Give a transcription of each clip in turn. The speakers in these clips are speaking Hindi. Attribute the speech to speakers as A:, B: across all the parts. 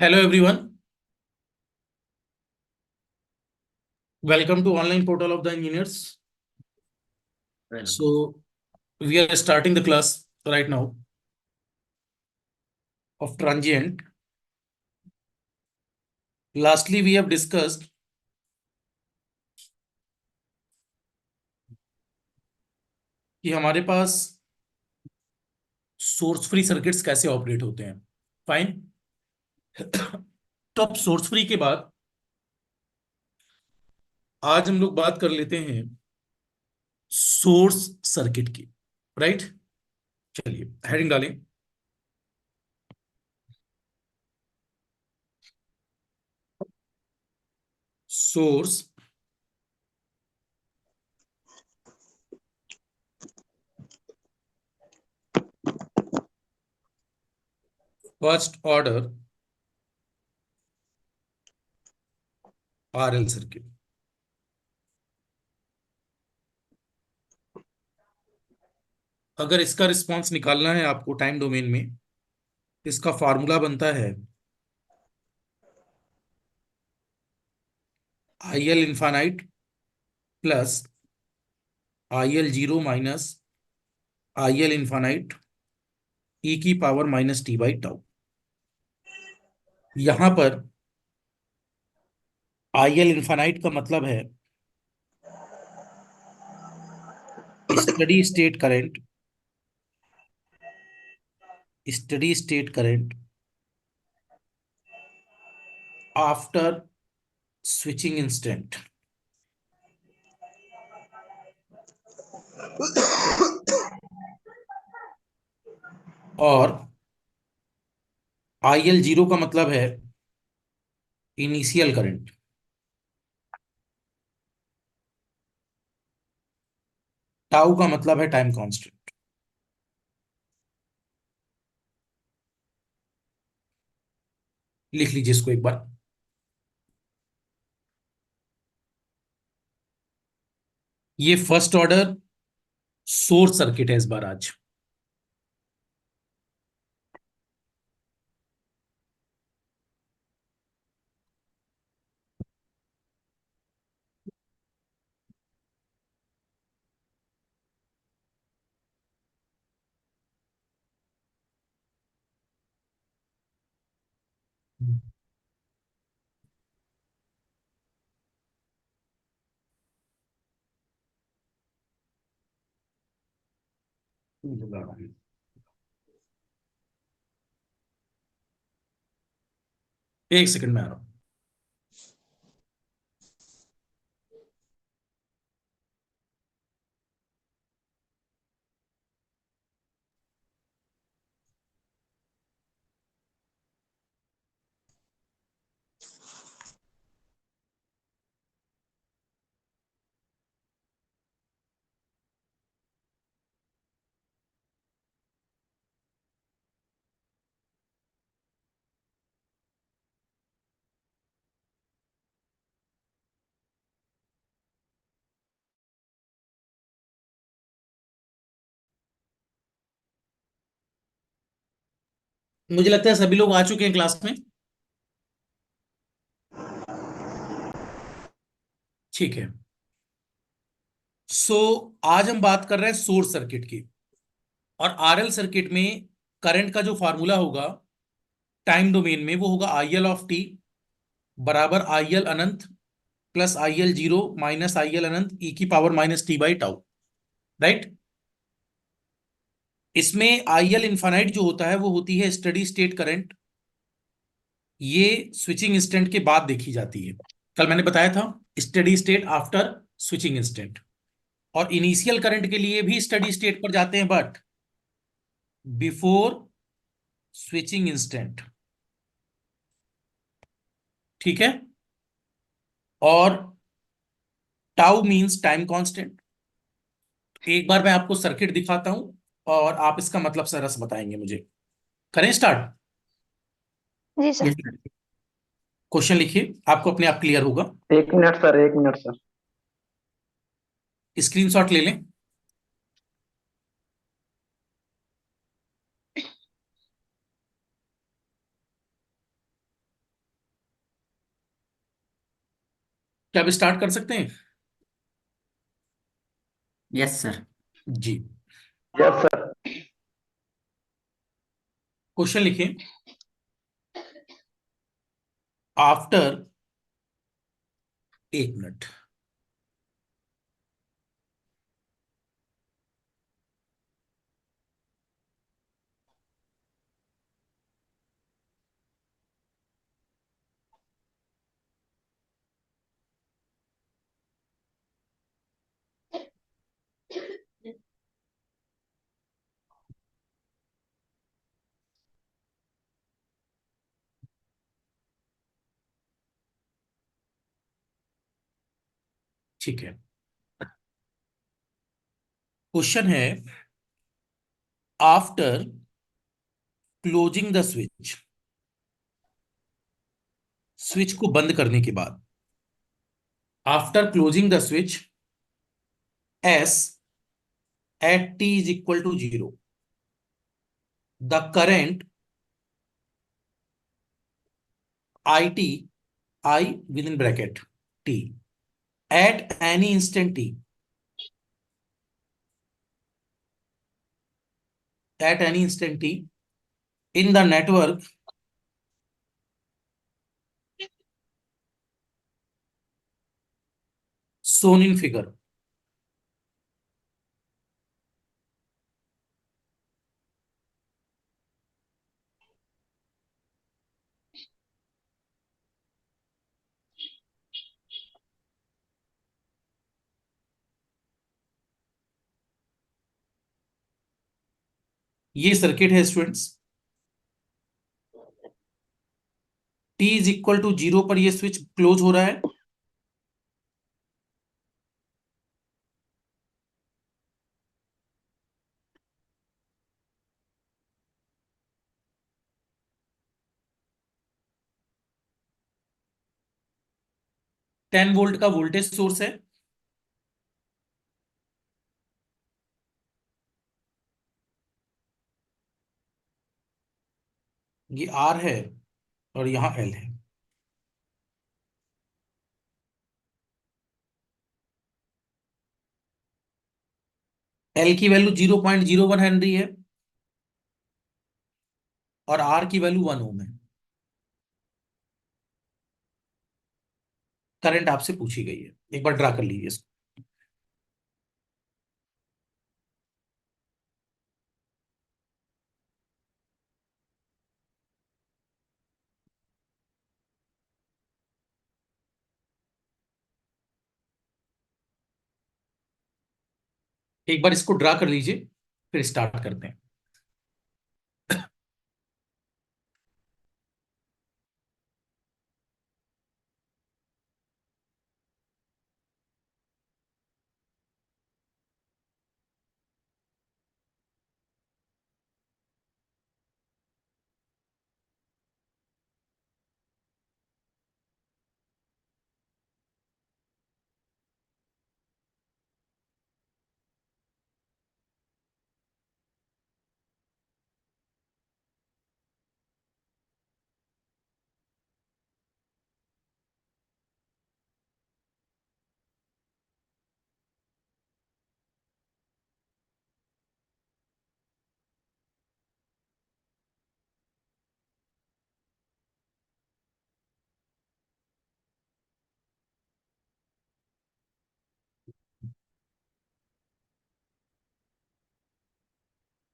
A: Hello everyone, welcome to online portal of the engineers. So we are starting the class right now of transient. Lastly, we have discussed कि हमारे पास सोर्स फ्री सर्किट्स कैसे ऑपरेट होते हैं. फाइन. तो अब सोर्स फ्री के बाद आज हम लोग बात कर लेते हैं सोर्स सर्किट की. राइट. चलिए हेडिंग डालें. Source first order RL circuit. अगर इसका रिस्पॉन्स निकालना है आपको टाइम डोमेन में, इसका फार्मूला बनता है I L infinite plus I L zero minus I L infinite E की power minus T by tau. यहां पर आई एल इन्फानाइट का मतलब है steady state current. Steady state current after switching instant. और आई एल जीरो का मतलब है इनिशियल करंट. टाउ का मतलब है टाइम कांस्टेंट. लिख लीजिए इसको एक बार. ये फर्स्ट ऑर्डर सोर्स सर्किट है इस बार आज. एक सेकंड में आ रहा हूं. मुझे लगता है सभी लोग आ चुके हैं क्लास में. ठीक है. सो आज हम बात कर रहे हैं सोर्स सर्किट की. और आरएल सर्किट में करंट का जो फार्मूला होगा टाइम डोमेन में वो होगा आई एल ऑफ टी बराबर आई एल अनंत plus I L zero minus I L अनंत ई की power minus T by tau. Right. इसमें आई एल इन्फानाइट जो होता है वो होती है स्टडी स्टेट करंट. ये स्विचिंग इंस्टेंट के बाद देखी जाती है. कल मैंने बताया था steady state after switching instant. और इनिशियल करंट के लिए भी स्टडी स्टेट पर जाते हैं बट बिफोर स्विचिंग इंस्टेंट. ठीक है. और टाउ मींस टाइम कांस्टेंट. एक बार मैं आपको सर्किट दिखाता हूं और आप इसका मतलब सरस बताएंगे मुझे. करें स्टार्ट.
B: जी सर।
A: क्वेश्चन लिखिए, आपको अपने आप क्लियर होगा.
C: 1 minute sir, 1 minute sir.
A: Screenshot ले लें. क्या अब स्टार्ट कर सकते हैं?
D: Yes sir.
A: जी।
C: Yes sir.
A: क्वेश्चन लिखें। आफ्टर, एक मिनट, ठीक है। क्वेश्चन है, after closing the switch, switch को बंद करने के बाद, after closing the switch S at T is equal to 0, the current I T, I with in bracket T, at any instant T, at any instant T in the network shown in figure। ये सर्किट है students. T is equal to 0 पर ये स्विच क्लोज हो रहा है। टेन वोल्ट का वोल्टेज सोर्स है। ये आर है और यहां एल है। एल की वैल्यू 0.01 हेनरी है और आर की वैल्यू 1 ओम है। करंट आपसे पूछी गई है, एक बार ड्रा कर लीजिए इसको। एक बार इसको ड्रा कर लीजिए, फिर स्टार्ट करते हैं।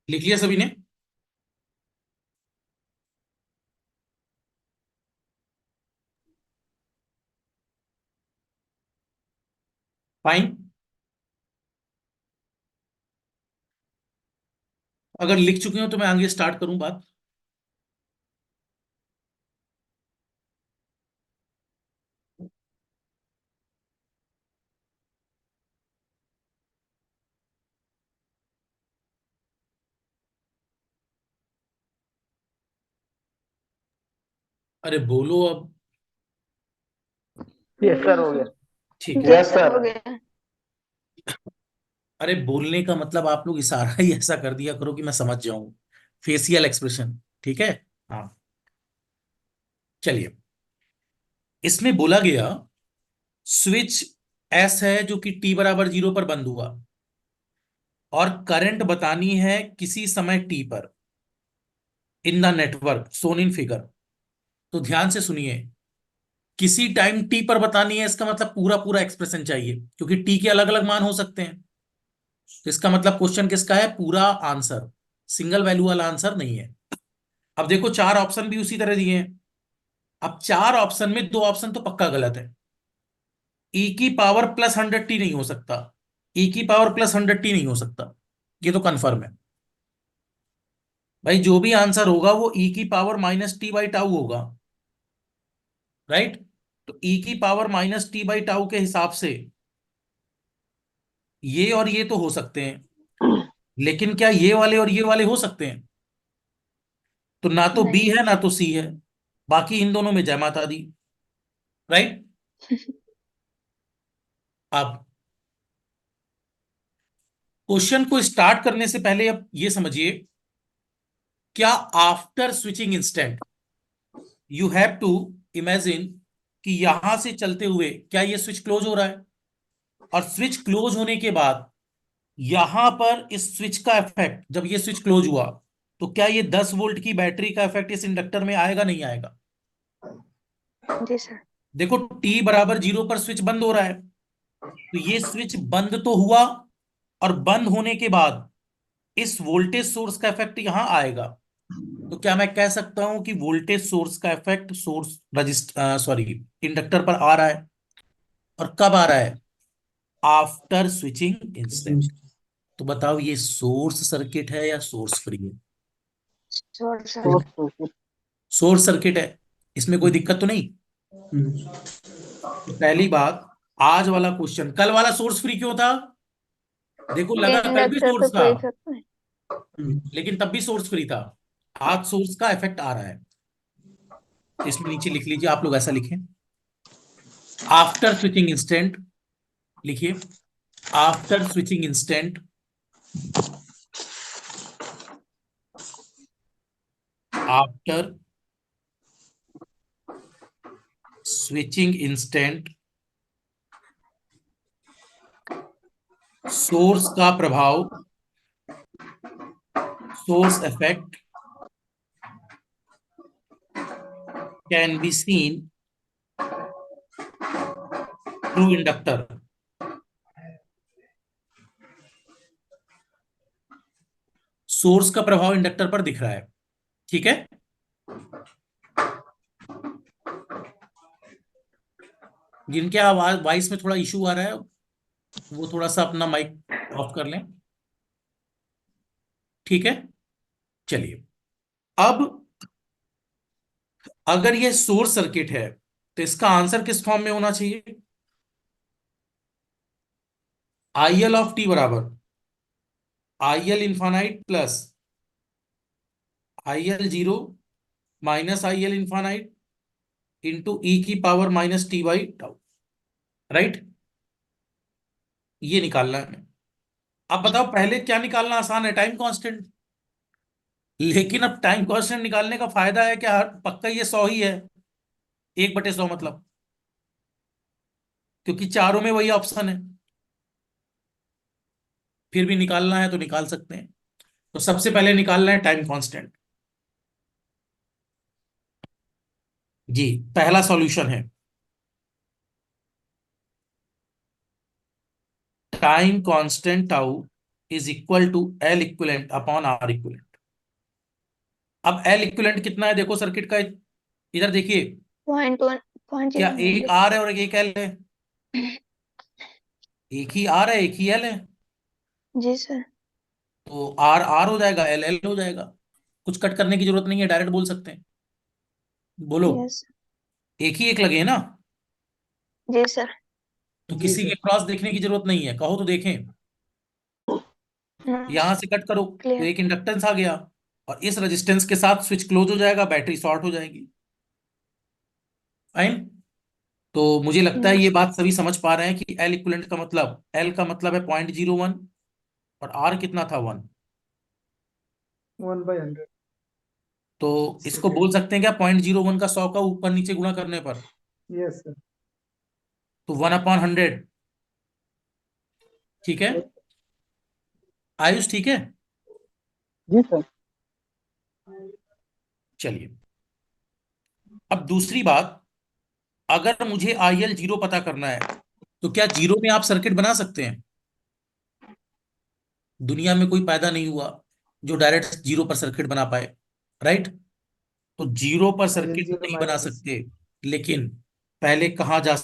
A: लिख लिया सभी ने? फाइन। अगर लिख चुके हो तो मैं आगे स्टार्ट करूं बात।
C: अरे
A: बोलो अब।
C: यस सर हो गया।
A: ठीक है।
C: Yes,
B: yes sir
C: sir.
B: हो गया।
A: अरे बोलने का मतलब आप लोग इशारा ही ऐसा कर दिया करो कि मैं समझ जाऊं, फेशियल एक्सप्रेशन। ठीक है। हाँ, चलिए। इसमें बोला गया स्विच एस है जो कि टी बराबर 0 पर बंद हुआ, और करंट बतानी है किसी समय टी पर in the network shown in figure. तो ध्यान से सुनिए, किसी टाइम टी पर बतानी है, इसका मतलब पूरा पूरा एक्सप्रेशन चाहिए, क्योंकि टी के अलग अलग मान हो सकते हैं। तो इसका मतलब क्वेश्चन किसका है, पूरा आंसर, सिंगल वैल्यू वाला आंसर नहीं है। अब देखो चार ऑप्शन भी उसी तरह दिए हैं। अब चार ऑप्शन में दो ऑप्शन तो पक्का गलत है। ई की पावर प्लस 100 टी नहीं हो सकता, ई की पावर प्लस 100 टी नहीं हो सकता, ये तो कंफर्म है भाई। जो भी आंसर होगा वो ई की power minus T by tau होगा, राइट। तो ई की power minus T by tau के हिसाब से ये और ये तो हो सकते हैं, लेकिन क्या ये वाले और ये वाले हो सकते हैं? तो ना तो बी
B: नहीं।
A: है ना तो सी है, बाकी इन दोनों में जय माता दी, राइट। अब क्वेश्चन को स्टार्ट करने से पहले अब ये समझिए, क्या after switching instant you have to imagine कि यहां से चलते हुए क्या ये स्विच क्लोज हो रहा है, और स्विच क्लोज होने के बाद यहां पर इस स्विच का इफेक्ट, जब ये स्विच क्लोज हुआ तो क्या ये 10 वोल्ट की बैटरी का इफेक्ट इस इंडक्टर में आएगा नहीं आएगा?
B: जी सर।
A: देखो टी बराबर 0 पर स्विच बंद हो रहा है, तो ये स्विच बंद तो हुआ, और बंद होने के बाद इस वोल्टेज सोर्स का इफेक्ट यहां आएगा। तो क्या मैं कह सकता हूं कि वोल्टेज सोर्स का effect source register sorry inductor पर आ रहा है, और कब आ रहा है? After switching instant. तो बताओ ये सोर्स सर्किट है या सोर्स फ्री है?
B: Sure sir.
A: सोर्स सर्किट है, इसमें कोई दिक्कत तो नहीं। तो पहली बात, आज वाला क्वेश्चन, कल वाला सोर्स फ्री क्यों था? देखो लगा कल भी
B: इंडक्टर पे
A: सोर्स था,
B: कोई इफेक्ट नहीं।
A: लेकिन तब भी सोर्स फ्री था। आज सोर्स का इफेक्ट आ रहा है। तो इसमें नीचे लिख लीजिए, आप लोग ऐसा लिखें, आफ्टर स्विचिंग इंस्टेंट, लिखिए after switching instant, after switching instant source का प्रभाव, source effect can be seen through inductor. Source का प्रभाव इंडक्टर पर दिख रहा है, ठीक है। जिनके आवाज वॉइस में थोड़ा इशू आ रहा है वो थोड़ा सा अपना माइक ऑफ कर लें, ठीक है। चलिए, अब अगर ये सोर्स सर्किट है तो इसका आंसर किस फॉर्म में होना चाहिए? आई एल ऑफ टी बराबर I L infinite plus I L zero minus I L infinite into E की power minus T by tau, right. ये निकालना है। अब बताओ पहले क्या निकालना आसान है, टाइम कांस्टेंट। लेकिन अब टाइम कांस्टेंट निकालने का फायदा है क्या, पक्का ये 100 ही है, 1/100 मतलब, क्योंकि चारों में वही ऑप्शन है। फिर भी निकालना है तो निकाल सकते हैं। तो सबसे पहले निकालना है टाइम कांस्टेंट। जी, पहला सॉल्यूशन है time constant tau is equal to L equivalent upon R equivalent. अब एल इक्विवेलेंट कितना है, देखो सर्किट का, इधर देखिए,
B: 0.1
A: क्या
B: 0.09
A: एक आर है और एक एल है? एक ही आर है एक ही एल है,
B: जी सर।
A: तो आर आर हो जाएगा, एल एल हो जाएगा। कुछ कट करने की जरूरत नहीं है, डायरेक्ट बोल सकते हैं। बोलो,
B: यस।
A: एक ही एक लगे हैं ना,
B: जी सर।
A: तो किसी के क्रॉस देखने की जरूरत नहीं है, कहो तो देखें। यहां से कट करो तो
B: क्लियर।
A: एक इंडक्टेंस आ गया, और इस रेजिस्टेंस के साथ स्विच क्लोज हो जाएगा, बैटरी शॉर्ट हो जाएगी। फाइन। तो मुझे लगता है ये
B: यस।
A: बात सभी समझ पा रहे हैं कि एल इक्विवेलेंट का मतलब, एल का मतलब है 0.01, और आर कितना था, 1।
D: 1/100
A: तो इसको
D: सेकेंड।
A: बोल सकते हैं क्या, 0.01 का 100 का ऊपर नीचे गुणा करने पर?
D: Yes sir.
A: तो 1/100। ठीक है आयुष, ठीक है।
C: जी सर।
A: चलिए, अब दूसरी बात, अगर मुझे IL 0 पता करना है तो क्या 0 में आप सर्किट बना सकते हैं? दुनिया में कोई पैदा नहीं हुआ जो डायरेक्ट 0 पर सर्किट बना पाए, राइट? तो 0 पर सर्किट
D: IL0
A: नहीं बना
D: माइनस।
A: सकते, लेकिन पहले कहाँ जा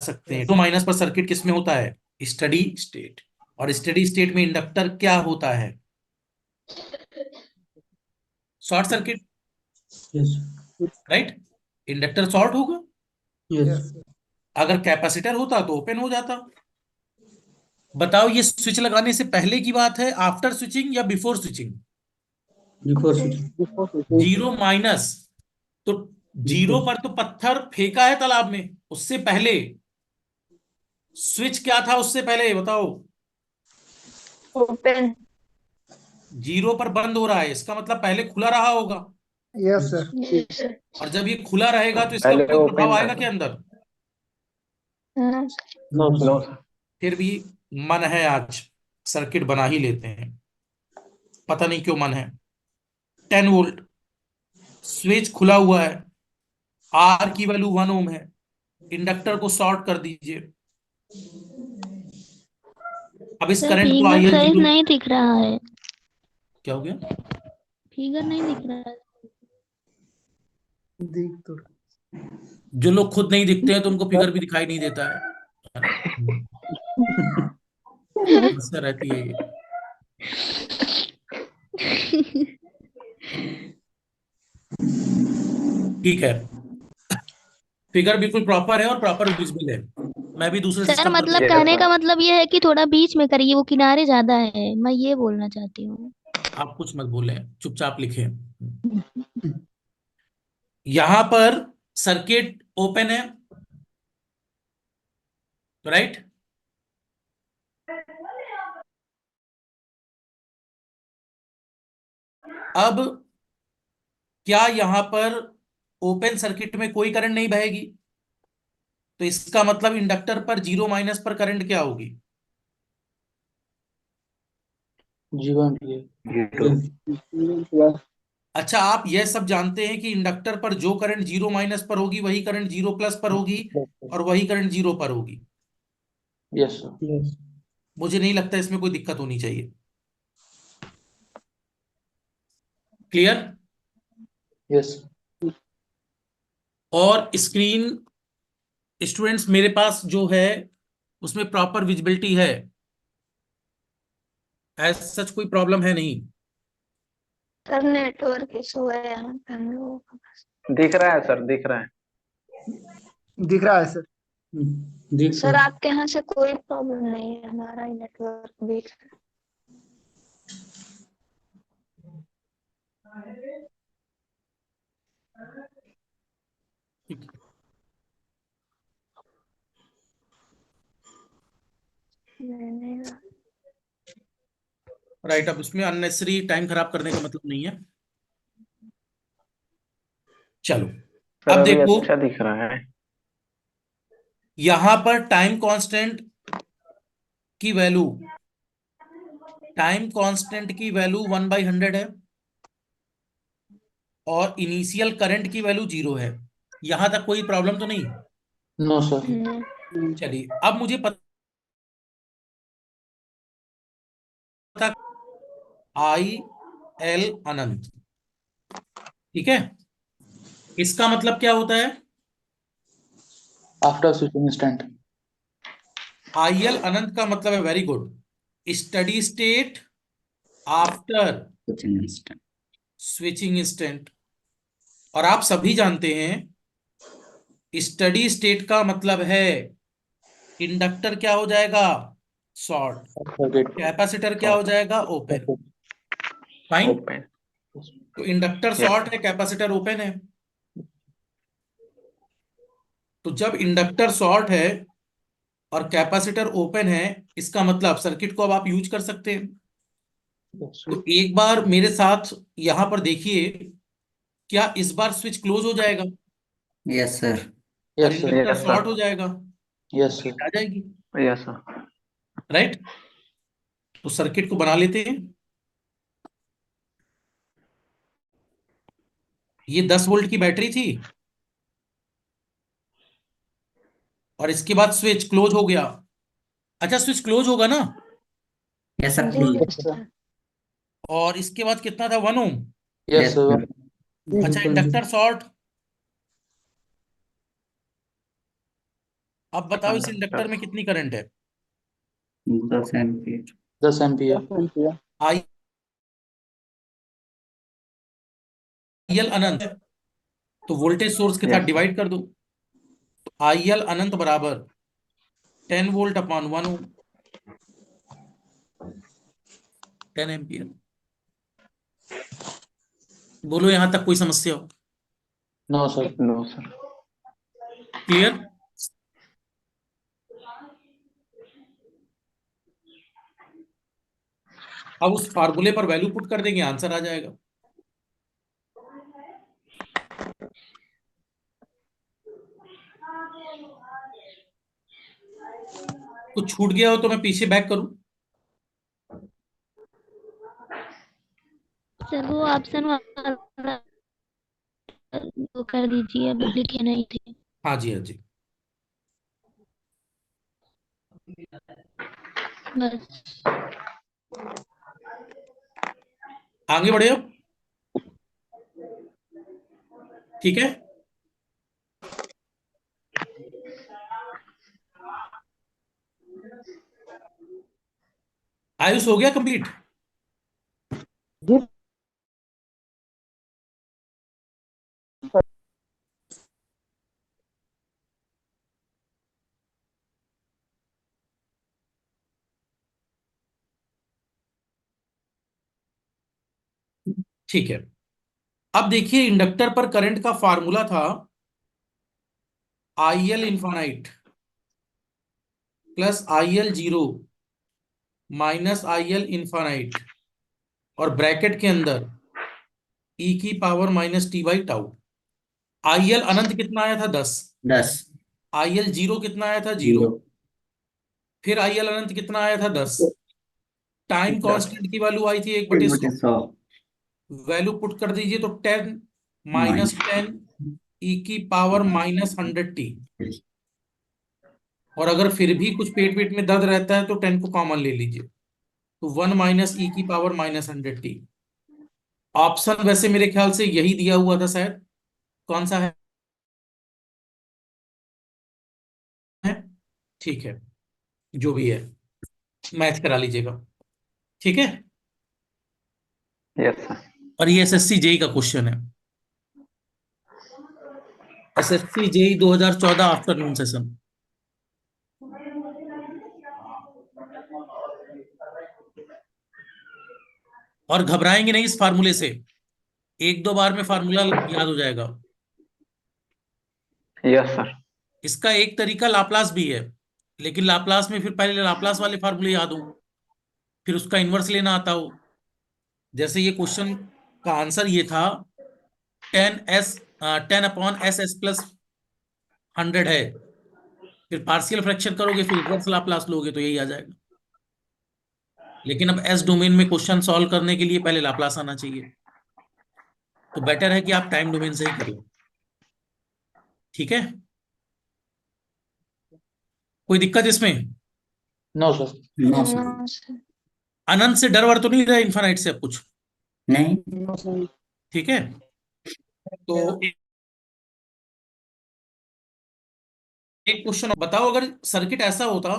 A: सकते हैं? 2 माइनस पर सर्किट किस में होता है? Steady state. और स्टडी स्टेट में इंडक्टर क्या होता है? Short circuit,
D: yes
A: right? Inductor short होगा।
D: यस
A: अगर कैपेसिटर होता तो ओपन हो जाता। बताओ, ये स्विच लगाने से पहले की बात है, आफ्टर स्विचिंग या before switching?
D: Before switching.
A: 0 minus, तो 0 पर तो पत्थर फेंका है तालाब में, उससे पहले स्विच क्या था? उससे पहले बताओ।
B: ओपन।
A: 0 पर बंद हो रहा है, इसका मतलब पहले खुला रहा होगा।
D: Yes sir.
B: जी सर।
A: और जब ये खुला रहेगा तो इसका
C: पहले
A: कोई प्रभाव
C: ओपन
A: आएगा
C: था।
A: क्या अंदर?
B: No
D: no
C: no sir.
A: फिर भी मन है आज सर्किट बना ही लेते हैं, पता नहीं क्यों मन है। 10 वोल्ट, स्विच खुला हुआ है, आर की वैल्यू 1 ओम है, इंडक्टर को शॉर्ट कर दीजिए। अब इस
E: सर
A: करंट को
E: फिगर
A: IL
E: साइज
A: 0,
E: नहीं दिख रहा है।
A: क्या हो गया?
E: फिगर नहीं दिख रहा है।
D: देख तो
A: जो लोग खुद नहीं दिखते हैं तो उनको फिगर भी दिखाई नहीं देता है ना? समस्या रहती है ये। ठीक है, फिगर बिल्कुल प्रॉपर है और प्रॉपर विजिबल है। मैं भी दूसरे
E: सर
A: सिस्टम पर
E: मतलब
A: देख,
C: Yes,
E: कहने
C: sir.
E: का मतलब ये है कि थोड़ा बीच में करिए, वो किनारे ज्यादा है, मैं ये बोलना चाहती हूँ।
A: आप कुछ मत बोले, चुपचाप लिखे। यहां पर सर्किट ओपन है, राइट? अब क्या यहां पर ओपन सर्किट में कोई करंट नहीं बहेगी? तो इसका मतलब इंडक्टर पर 0 माइनस पर करंट क्या होगी?
D: जीवन
C: Zero.
A: अच्छा, आप यह सब जानते हैं कि इंडक्टर पर जो करंट 0 माइनस पर होगी वही करंट 0 प्लस पर होगी, और वही करंट 0 पर होगी।
D: Yes sir.
A: मुझे नहीं लगता इसमें कोई दिक्कत होनी चाहिए। क्लियर?
D: यस
A: और स्क्रीन स्टूडेंट्स मेरे पास जो है उसमें प्रॉपर विजिबिलिटी है, एज सच कोई प्रॉब्लम है नहीं।
B: सर नेटवर्क इशू है यहाँ पे हम लोगों का।
C: दिख रहा है सर, दिख रहा है।
D: दिख रहा है सर। दिख
B: सर आपके यहाँ से कोई प्रॉब्लम नहीं है, हमारा ही नेटवर्क वीक है। नहीं
A: राइट, अब इसमें अननेसेसरी टाइम खराब करने का मतलब नहीं है। चलो,
C: सर
A: अब
C: अभी
A: देखो,
C: अच्छा दिख रहा है।
A: यहां पर टाइम कांस्टेंट की वैल्यू 1/100 है, और इनिशियल करंट की वैल्यू 0 है। यहां तक कोई प्रॉब्लम तो नहीं?
D: No sir.
B: नहीं।
A: चलिए, अब मुझे पता IL अनंत, ठीक है? इसका मतलब क्या होता है?
D: After switching instant.
A: IL अनंत का मतलब है, very good, steady state after switching instant. और आप सभी जानते हैं स्टडी स्टेट का मतलब है इंडक्टर क्या हो जाएगा? शॉर्ट। कैपेसिटर क्या हो जाएगा? ओपन। फाइन।
C: ओपन।
A: तो इंडक्टर
C: यस
A: शॉर्ट है, कैपेसिटर ओपन है। तो जब इंडक्टर शॉर्ट है और कैपेसिटर ओपन है, इसका मतलब सर्किट को अब आप यूज कर सकते हैं। तो एक बार मेरे साथ यहां पर देखिए, क्या इस बार स्विच क्लोज हो जाएगा?
F: Yes sir.
A: और
D: yes sir.
A: Inductor
C: Yes, sir.
A: Short हो जाएगा,
D: यस सर।
A: आ जाएगी,
C: Yes, sir.
A: राइट। तो सर्किट को बना लेते हैं। ये 10 वोल्ट की बैटरी थी और इसके बाद स्विच क्लोज हो गया। अच्छा, स्विच क्लोज होगा ना,
F: यस सर
B: जी
F: प्लीज।
B: सर।
A: और इसके बाद कितना था, 1 ohm.
D: Yes
F: yes
D: sir.
F: Sir.
A: अच्छा, इंडक्टर शॉर्ट। अब बताओ इस इंडक्टर में कितनी करंट है।
F: 10 एम्पीयर।
D: 10 एम्पियर।
A: आई एल अनंत, तो वोल्टेज सोर्स के साथ
C: Yes.
A: डिवाइड कर दो। तो आई एल अनंत बराबर 10 वोल्ट अपॉन 1 ओम, 10 एम्पियर। बोलो यहां तक कोई समस्या हो?
D: No sir.
C: No, sir.
A: Clear? अब उस फार्मूले पर वैल्यू पुट कर देंगे, आंसर आ जाएगा। कुछ छूट गया हो तो मैं पीछे बैक करूं?
E: सर वो ऑप्शन वाला वो कर दीजिए, अब लिखे नहीं थे।
A: हाँ जी, हाँ जी।
E: बस।
A: आगे बढ़े अब, ठीक है। आयुष हो गया कंप्लीट? ठीक है। अब देखिए, इंडक्टर पर करंट का फार्मूला था I L infinite plus I L zero minus I L infinite, और ब्रैकेट के अंदर ई की power minus T by tau. I L अनंत कितना आया था, 10।
F: 10।
A: आई एल जीरो कितना आया था, 0।
F: 0।
A: फिर आई एल अनंत कितना आया था, 10। टाइम कांस्टेंट की वैल्यू आई थी 1/100।
F: 1/100
A: वैल्यू पुट कर दीजिए, तो 10 माइनस 10 ई की पावर माइनस 100t। और अगर फिर भी कुछ पेट पेट में दर्द रहता है तो 10 को कॉमन ले लीजिए, तो 1 माइनस ई की पावर माइनस 100t। ऑप्शन वैसे मेरे ख्याल से यही दिया हुआ था शायद, कौन सा है? ठीक है, जो भी है मैथ करा लीजिएगा, ठीक है।
C: Yes, sir.
A: और ये एसएससी जेई का क्वेश्चन है, एसएससी जेई 2014 आफ्टरनून सेशन। और घबराएंगे नहीं इस फार्मूले से, 1-2 बार में फार्मूला याद हो जाएगा।
C: Yes, sir.
A: इसका एक तरीका लाप्लास भी है, लेकिन लाप्लास में फिर पहले लाप्लास वाले फार्मूले याद हो, फिर उसका इन्वर्स लेना आता हो। जैसे ये क्वेश्चन का आंसर ये था 10 अपॉन एस है, फिर पार्शियल फ्रैक्शन करोगे, फिर इन्वर्स लाप्लास लोगे तो यही आ जाएगा। लेकिन अब एस डोमेन में क्वेश्चन सॉल्व करने के लिए पहले लाप्लास आना चाहिए, तो बेटर है कि आप टाइम डोमेन से ही करें, ठीक है। कोई दिक्कत इसमें?
D: No sir.
F: No sir.
B: No sir.
A: अनंत से डर वर तो नहीं रहा, इन्फानाइट से अब कुछ?
F: नहीं।
A: ठीक है। तो एक क्वेश्चन बताओ, अगर सर्किट ऐसा होता,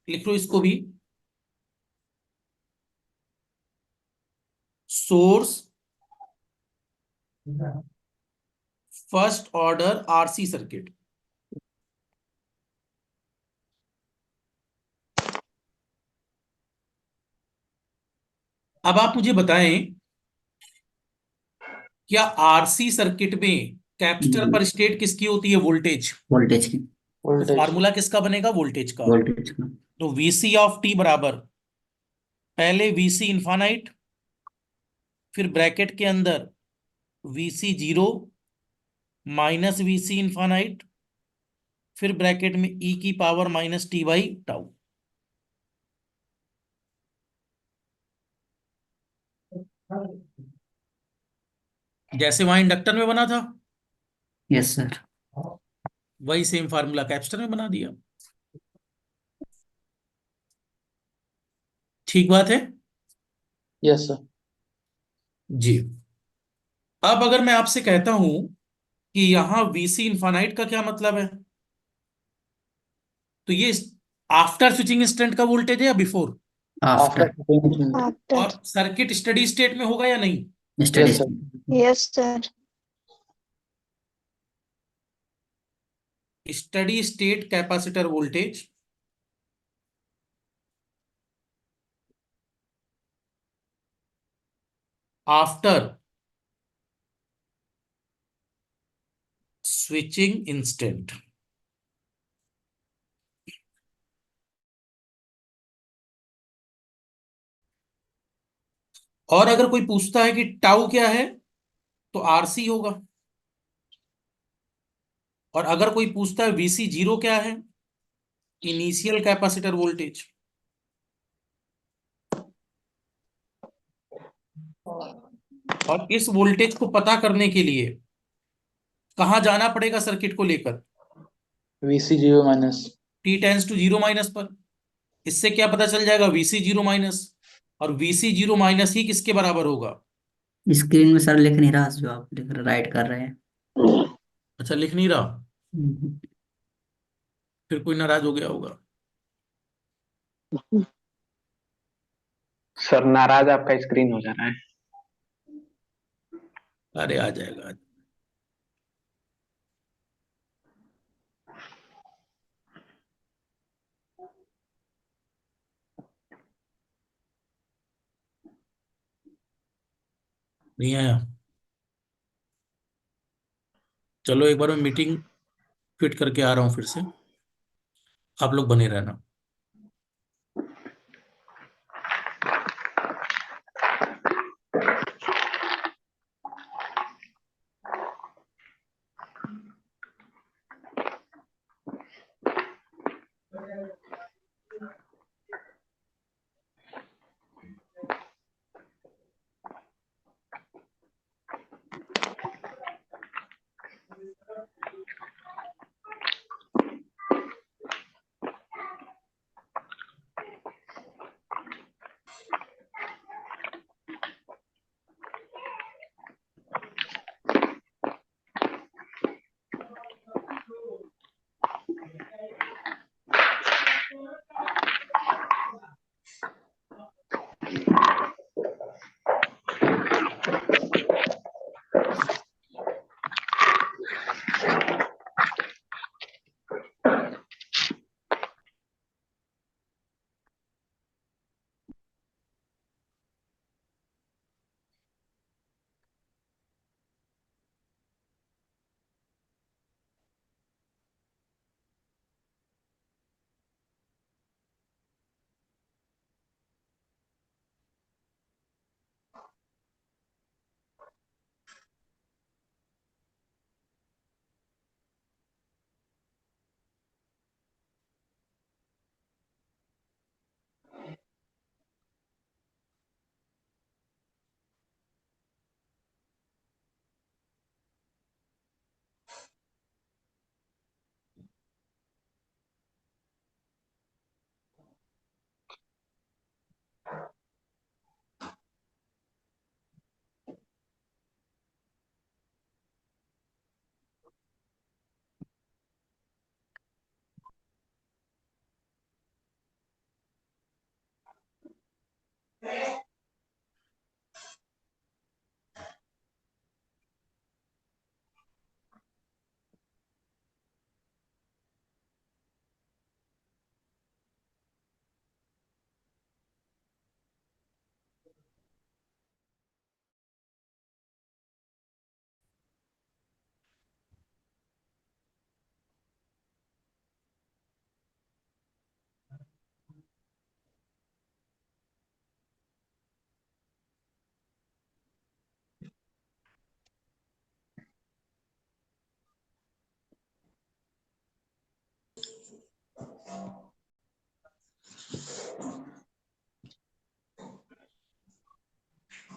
A: लिख लो इसको भी, source first order RC circuit. अब आप मुझे बताएं, क्या आरसी सर्किट में कैपेसिटर पर स्टेट किसकी होती है, वोल्टेज।
F: वोल्टेज की।
A: तो
D: वोल्टेज।
A: फार्मूला किसका बनेगा, वोल्टेज का।
F: वोल्टेज का।
A: तो वीसी ऑफ टी बराबर पहले वीसी इन्फानाइट, फिर ब्रैकेट के अंदर VC zero minus VC infinite, फिर ब्रैकेट में e की power minus t by tau. जैसे वहां इंडक्टर में बना था
F: यस सर।
A: वही सेम फार्मूला कैपेसिटर में बना दिया। ठीक बात है
D: Yes, sir.
A: जी। अब अगर मैं आपसे कहता हूं कि यहां VC इनफाइनाइट का क्या मतलब है, तो ये आफ्टर स्विचिंग इंस्टेंट का वोल्टेज है या before?
D: After
F: after
D: switching instant.
B: After.
A: और सर्किट स्टडी स्टेट में होगा या नहीं?
F: Study
D: Yes, sir.
B: Yes sir.
A: Study state capacitor voltage after switching instant. और अगर कोई पूछता है कि टाउ क्या है तो RC होगा। और अगर कोई पूछता है VC जीरो क्या है, इनिशियल कैपेसिटर वोल्टेज। और इस वोल्टेज को पता करने के लिए कहां जाना पड़ेगा सर्किट को लेकर?
D: VC 0 minus.
A: T tends to zero minus पर। इससे क्या पता चल जाएगा? VC zero minus. और VC जीरो माइनस ही किसके बराबर होगा?
F: स्क्रीन में सर लिख नहीं रहा जो आप लिख राइट कर रहे हैं।
A: अच्छा, लिख नहीं रहा,
F: हम्म।
A: फिर कोई नाराज हो गया होगा।
C: सर नाराज आपका स्क्रीन हो जा रहा है।
A: अरे आ जाएगा। नहीं आया? चलो एक बार मैं मीटिंग फिट करके आ रहा हूं फिर से, आप लोग बने रहना।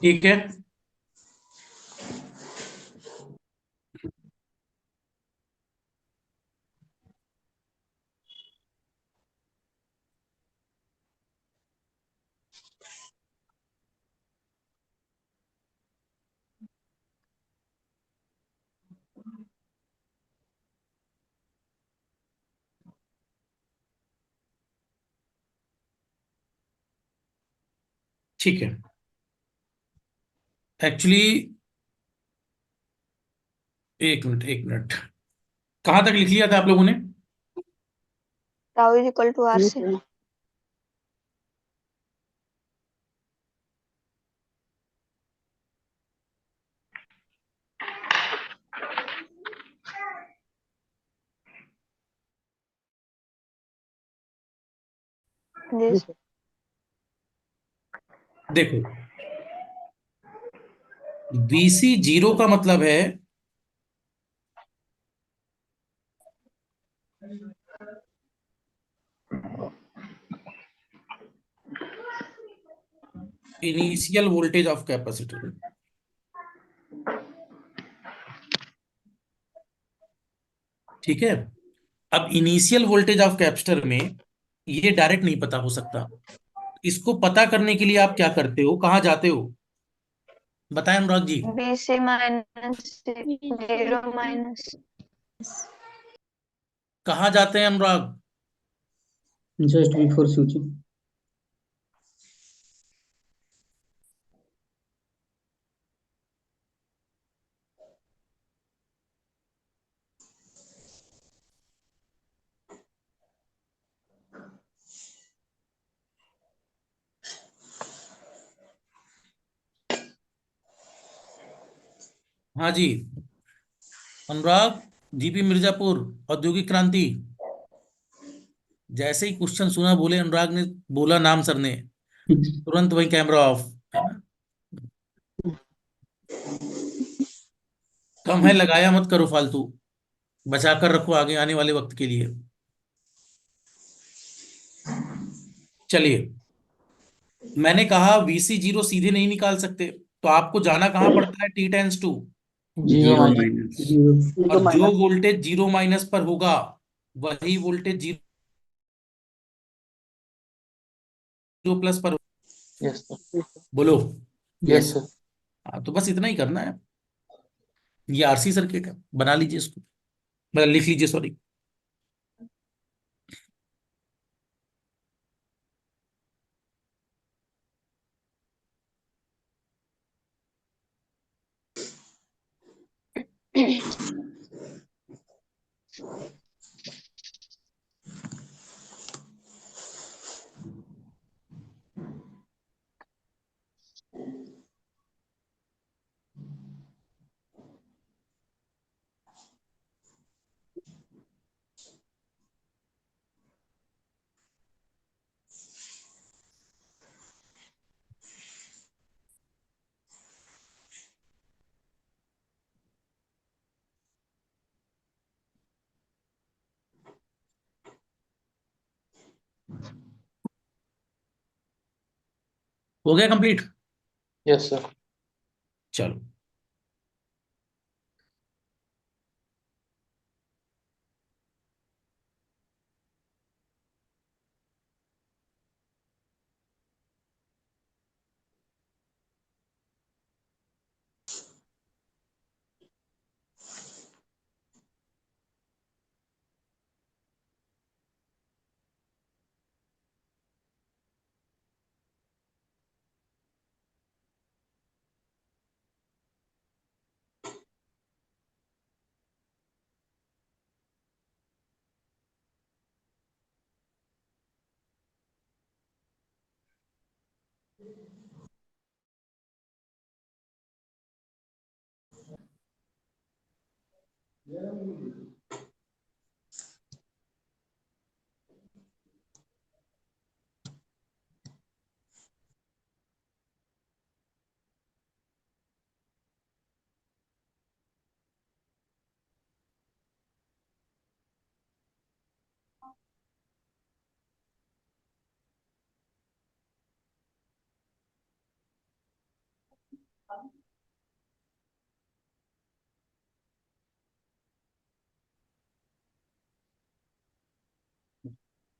A: ठीक है। ठीक है। एक्चुअली एक मिनट, एक मिनट, कहां तक लिख लिया था आप लोगों ने?
B: Tau is equal to R से। Yes.
A: देखो, VC जीरो का मतलब है इनिशियल वोल्टेज ऑफ कैपेसिटर। ठीक है। अब इनिशियल वोल्टेज ऑफ कैपेसिटर में ये डायरेक्ट नहीं पता हो सकता। इसको पता करने के लिए आप क्या करते हो, कहाँ जाते हो, बताएं Anurag ji.
B: BC minus 0 minus
A: कहाँ जाते हैं अनुराग?
D: Just before switching.
A: हाँ जी अनुराग, जीपी मिर्जापुर, औद्योगिक क्रांति। जैसे ही क्वेश्चन सुना, बोले अनुराग ने बोला नाम सर ने, तुरंत वही कैमरा ऑफ, है ना। कम है लगाया मत करो फालतू, बचा कर रखो आगे आने वाले वक्त के लिए। चलिए, मैंने कहा VC जीरो सीधे नहीं निकाल सकते, तो आपको जाना कहाँ पड़ता है, T tends 2।
D: Zero
F: zero
D: minus.
F: Minus.
D: Zero.
A: और जो वोल्टेज जीरो माइनस पर होगा, वही वोल्टेज जीरो प्लस पर।
D: Yes, sir.
A: बोलो।
D: Yes, sir.
A: हाँ, तो बस इतना ही करना है। ये RC सर्किट है, बना लीजिए इसको, मतलब लिख लीजिए, सॉरी। हो गया कंप्लीट?
D: Yes, sir.
A: चलो।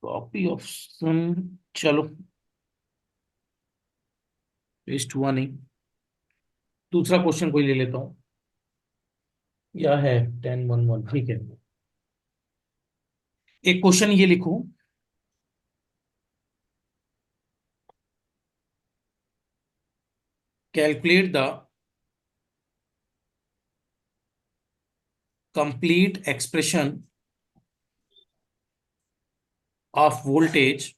A: कॉपी ऑप्शन, चलो पेस्ट हुआ नहीं। दूसरा क्वेश्चन कोई ले लेता हूं, या है 10-1-1, ठीक है। एक क्वेश्चन ये लिखो, calculate the complete expression of voltage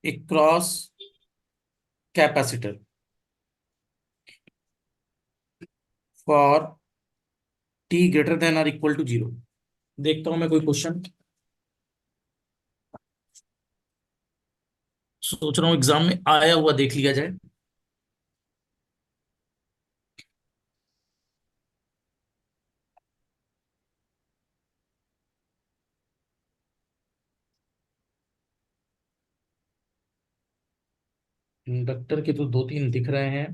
A: across capacitor for t greater than और इक्वल टू 0। देखता हूं मैं कोई क्वेश्चन, सोच रहा हूं एग्जाम में आया हुआ देख लिया जाए। इंडक्टर के तो 2-3 दिख रहे हैं।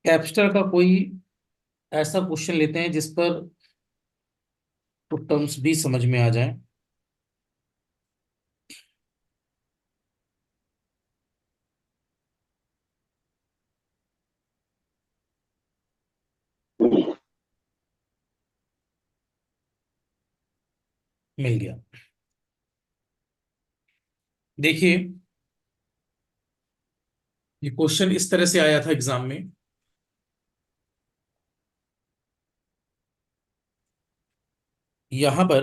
A: कैपेसिटर का कोई ऐसा क्वेश्चन लेते हैं जिस पर तो टर्म्स भी समझ में आ जाए। मिल गया। देखिए, ये क्वेश्चन इस तरह से आया था एग्जाम में। यहां पर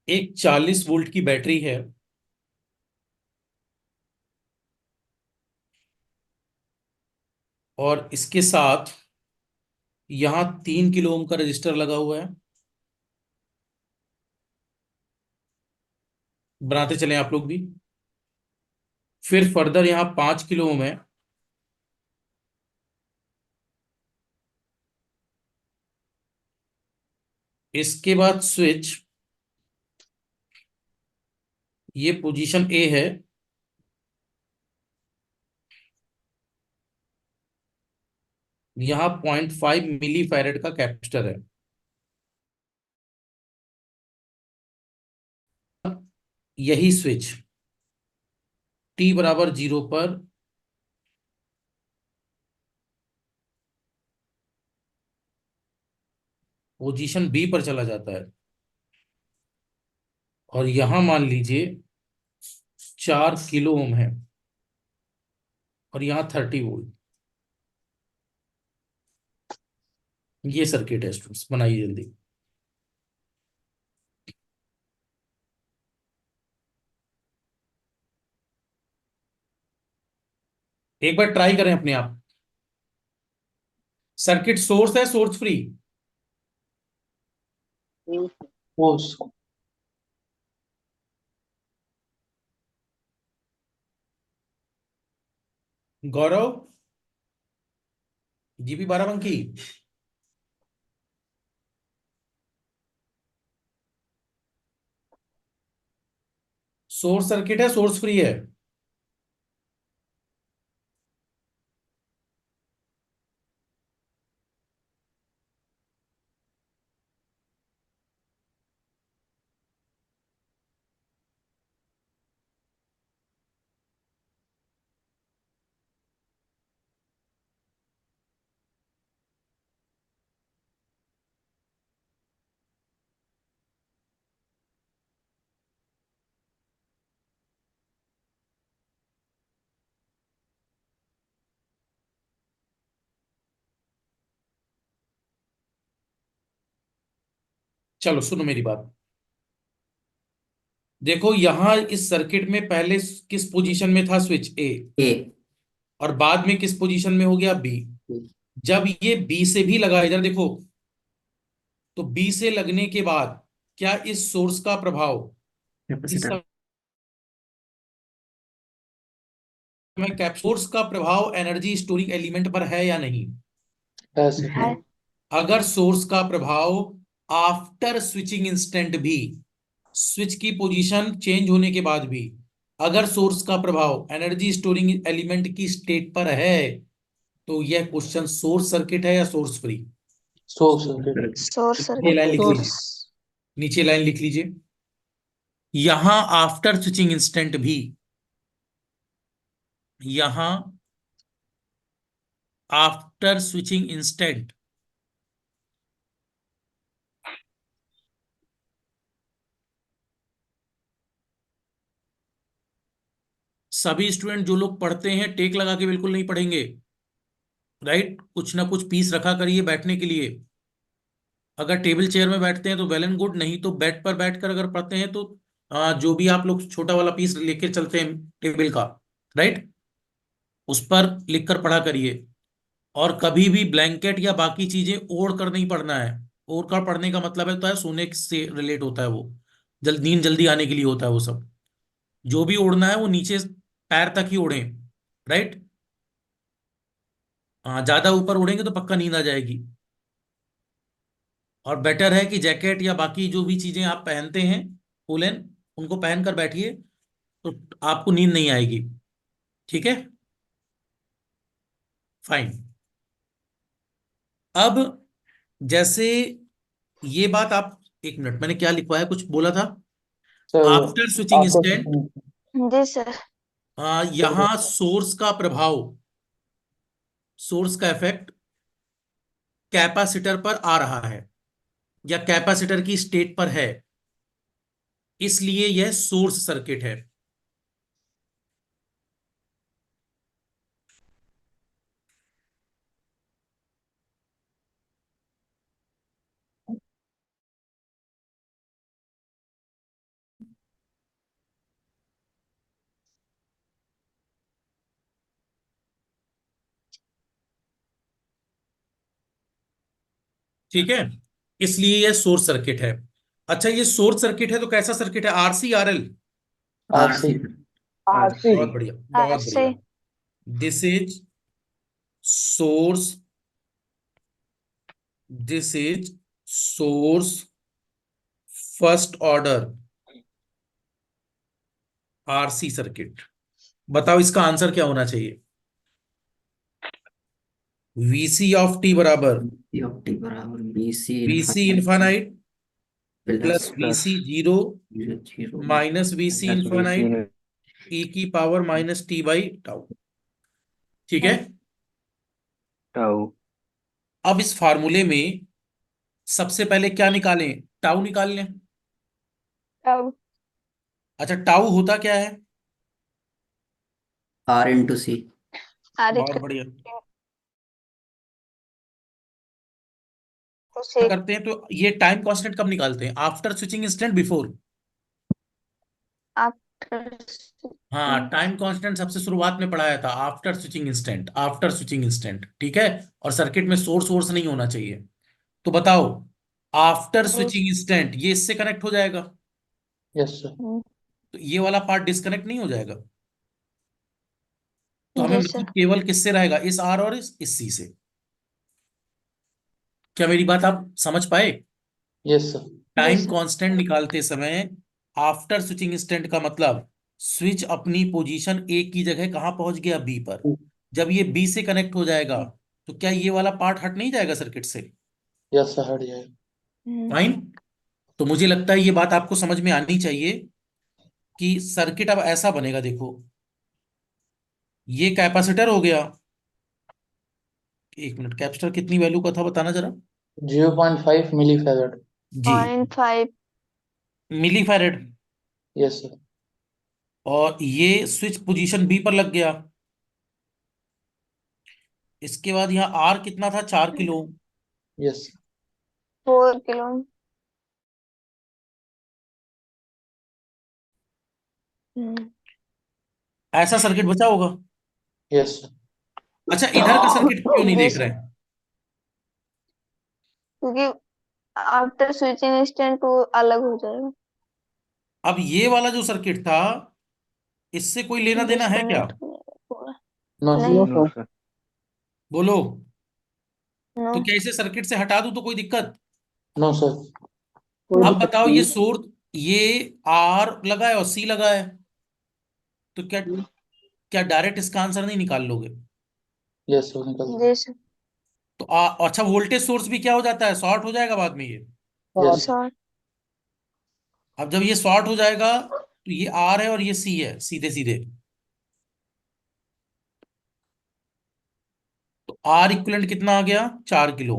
A: एक 40 वोल्ट की बैटरी है और इसके साथ यहां 3 किलो ओम का रजिस्टर लगा हुआ है। बनाते चले आप लोग भी। फिर फर्दर यहां 5 किलो ओम है। इसके बाद स्विच, ये पोजीशन ए है। यहां 0.5 मिली फैरेड का कैपेसिटर है। यही स्विच t बराबर 0 पर पोजीशन बी पर चला जाता है और यहां मान लीजिए 4 किलो ओम है और यहां 30 वोल्ट। ये सर्किट है स्टूडेंट्स, बनाइए जल्दी। एक बार ट्राई करें अपने आप। सर्किट सोर्स है, सोर्स फ्री।
D: फोर्स।
A: गौरव, जीबी बाराबंकी, सोर्स सर्किट है, सोर्स फ्री है। चलो सुनो मेरी बात। देखो यहां इस सर्किट में पहले किस पोजीशन में था स्विच ए,
F: ए।
A: और बाद में किस पोजीशन में हो गया बी। जब ये बी से भी लगा, इधर देखो, तो बी से लगने के बाद क्या इस सोर्स का प्रभाव इस
F: कैपेसिटर
A: समय सोर्स का प्रभाव एनर्जी स्टोरिंग एलिमेंट पर है या नहीं?
C: है सर।
F: है।
B: है।
A: अगर सोर्स का प्रभाव आफ्टर स्विचिंग इंस्टेंट भी, स्विच की पोजीशन चेंज होने के बाद भी, अगर सोर्स का प्रभाव एनर्जी स्टोरिंग एलिमेंट की स्टेट पर है, तो यह क्वेश्चन सोर्स सर्किट है या source free?
C: Source circuit.
B: Source
A: नीचे लाइन लिख
B: सर्किट।
A: लीजिए, नीचे लाइन लिख लीजिए। यहां आफ्टर स्विचिंग इंस्टेंट भी, यहां आफ्टर स्विचिंग इंस्टेंट सभी स्टूडेंट जो लोग पढ़ते हैं टेक लगा के बिल्कुल नहीं पढ़ेंगे, राइट? कुछ ना कुछ पीस रखा करिए बैठने के लिए। अगर टेबल चेयर में बैठते हैं तो वेल एंड गुड, नहीं तो बेड पर बैठकर अगर पढ़ते हैं तो जो भी आप लोग छोटा वाला पीस लेके चलते हैं टेबल का, राइट, उस पर लिखकर पढ़ा करिए। और कभी भी ब्लैंकेट या बाकी चीजें ओढ़ कर नहीं पढ़ना है। ओढ़ कर पढ़ने का मतलब होता है सोने से रिलेट होता है, वो नींद जल्दी आने के लिए होता है वो सब। जो भी ओढ़ना है वो नीचे पैर तक ही ओढ़ें, राइट। हाँ, ज्यादा ऊपर ओढ़ेंगे तो पक्का नींद आ जाएगी। और बेटर है कि जैकेट या बाकी जो भी चीजें आप पहनते हैं वूलन, उनको पहन कर बैठिए तो आपको नींद नहीं आएगी। ठीक है, फाइन। अब जैसे ये बात आप, एक मिनट, मैंने क्या लिखवाया, कुछ बोला था
C: सर
A: आफ्टर स्विचिंग
C: आपका
A: इंस्टेंट।
B: जी सर।
A: यहां सोर्स का प्रभाव, सोर्स का इफेक्ट कैपेसिटर पर आ रहा है या कैपेसिटर की स्टेट पर है, इसलिए यह सोर्स सर्किट है। ठीक है, इसलिए यह सोर्स सर्किट है। अच्छा, ये सोर्स सर्किट है तो कैसा सर्किट है? RC RL?
C: RC.
F: RC
C: RC.
A: बहुत बढ़िया, बहुत
B: ऐसे।
A: बढ़िया। This is source, this is source first order RC circuit. बताओ इसका आंसर क्या होना चाहिए? वीसी ऑफ टी बराबर
F: ऑफ टी बराबर VC
A: VC
F: infinite
A: infinite plus
F: plus
C: plus
A: VC zero
F: zero
A: minus VC
C: minus VC
A: infinite E की power minus T by tau. ठीक है,
C: टाउ।
A: अब इस फार्मूले में सबसे पहले क्या निकालें? टाउ निकाल लें।
B: अब
A: अच्छा, टाउ होता क्या है?
F: Are into C.
B: आर
A: बहुत बढ़िया। क्या
B: से
A: करते हैं तो ये टाइम कांस्टेंट कब निकालते हैं? After switching instant, before?
B: After.
A: हाँ, टाइम कांस्टेंट सबसे शुरुआत में पढ़ाया था, after switching instant, after switching instant. ठीक है, और सर्किट में सोर्स वोर्स नहीं होना चाहिए। तो बताओ, आफ्टर स्विचिंग इंस्टेंट ये इससे कनेक्ट हो जाएगा,
C: यस सर।
A: तो ये वाला पार्ट डिस्कनेक्ट नहीं हो जाएगा। तो हमें
B: जी
A: मतलब
B: सर।
A: केवल किससे रहेगा? इस आर और इस सी से। क्या मेरी बात आप समझ पाए?
C: Yes sir.
B: जी
A: टाइम
B: सर।
A: कांस्टेंट निकालते समय आफ्टर स्विचिंग इंस्टेंट का मतलब स्विच अपनी पोजीशन ए की जगह कहां पहुंच गया? बी पर। जब ये बी से कनेक्ट हो जाएगा तो क्या ये वाला पार्ट हट नहीं जाएगा सर्किट से?
C: यस सर, हट जाएगा।
A: फाइन। तो मुझे लगता है ये बात आपको समझ में आनी चाहिए कि सर्किट अब ऐसा बनेगा। देखो, ये कैपेसिटर हो गया। एक मिनट, कैपेसिटर कितनी वैल्यू का था बताना जरा।
C: 0.5 मिली फेरेड।
A: जी,
B: 0.5।
A: मिली फैरेड।
C: Yes sir.
A: और ये स्विच पोजीशन बी पर लग गया। इसके बाद यहाँ आर कितना था? 4 किलो।
C: यस।
B: 4 किलो।
A: ऐसा सर्किट बचा होगा।
C: Yes sir.
A: अच्छा, इधर का सर्किट क्यों नहीं
B: जी
A: देख रहे
B: सर।
A: हैं?
B: क्योंकि आफ्टर स्विचिंग इंस्टेंट वो अलग हो जाएगा,
A: अब ये वाला जो सर्किट था इससे कोई लेना देना है क्या?
B: डिस्कनेक्ट पूरा।
C: No, sir.
B: नहीं,
D: नो सर।
A: बोलो।
B: नो,
A: तो क्या इसे सर्किट से हटा दूं तो कोई दिक्कत?
C: No, sir.
D: कोई
A: अब
D: दिक्कत
A: बताओ,
D: नहीं
A: ये
D: है।
A: सोर्स, ये आर लगा है और सी लगा है, तो क्या क्या डायरेक्ट इसका आंसर नहीं निकाल लोगे?
C: Yes, sir. निकल
B: जी सर,
A: तो अच्छा, वोल्टेज सोर्स भी क्या हो जाता है, शॉर्ट हो जाएगा बाद में ये।
C: Yes.
B: शॉर्ट,
A: अब जब ये शॉर्ट हो जाएगा तो ये आर है और ये सी है, सीधे सीधे। तो आर इक्विवेलेंट कितना आ गया, 4 किलो।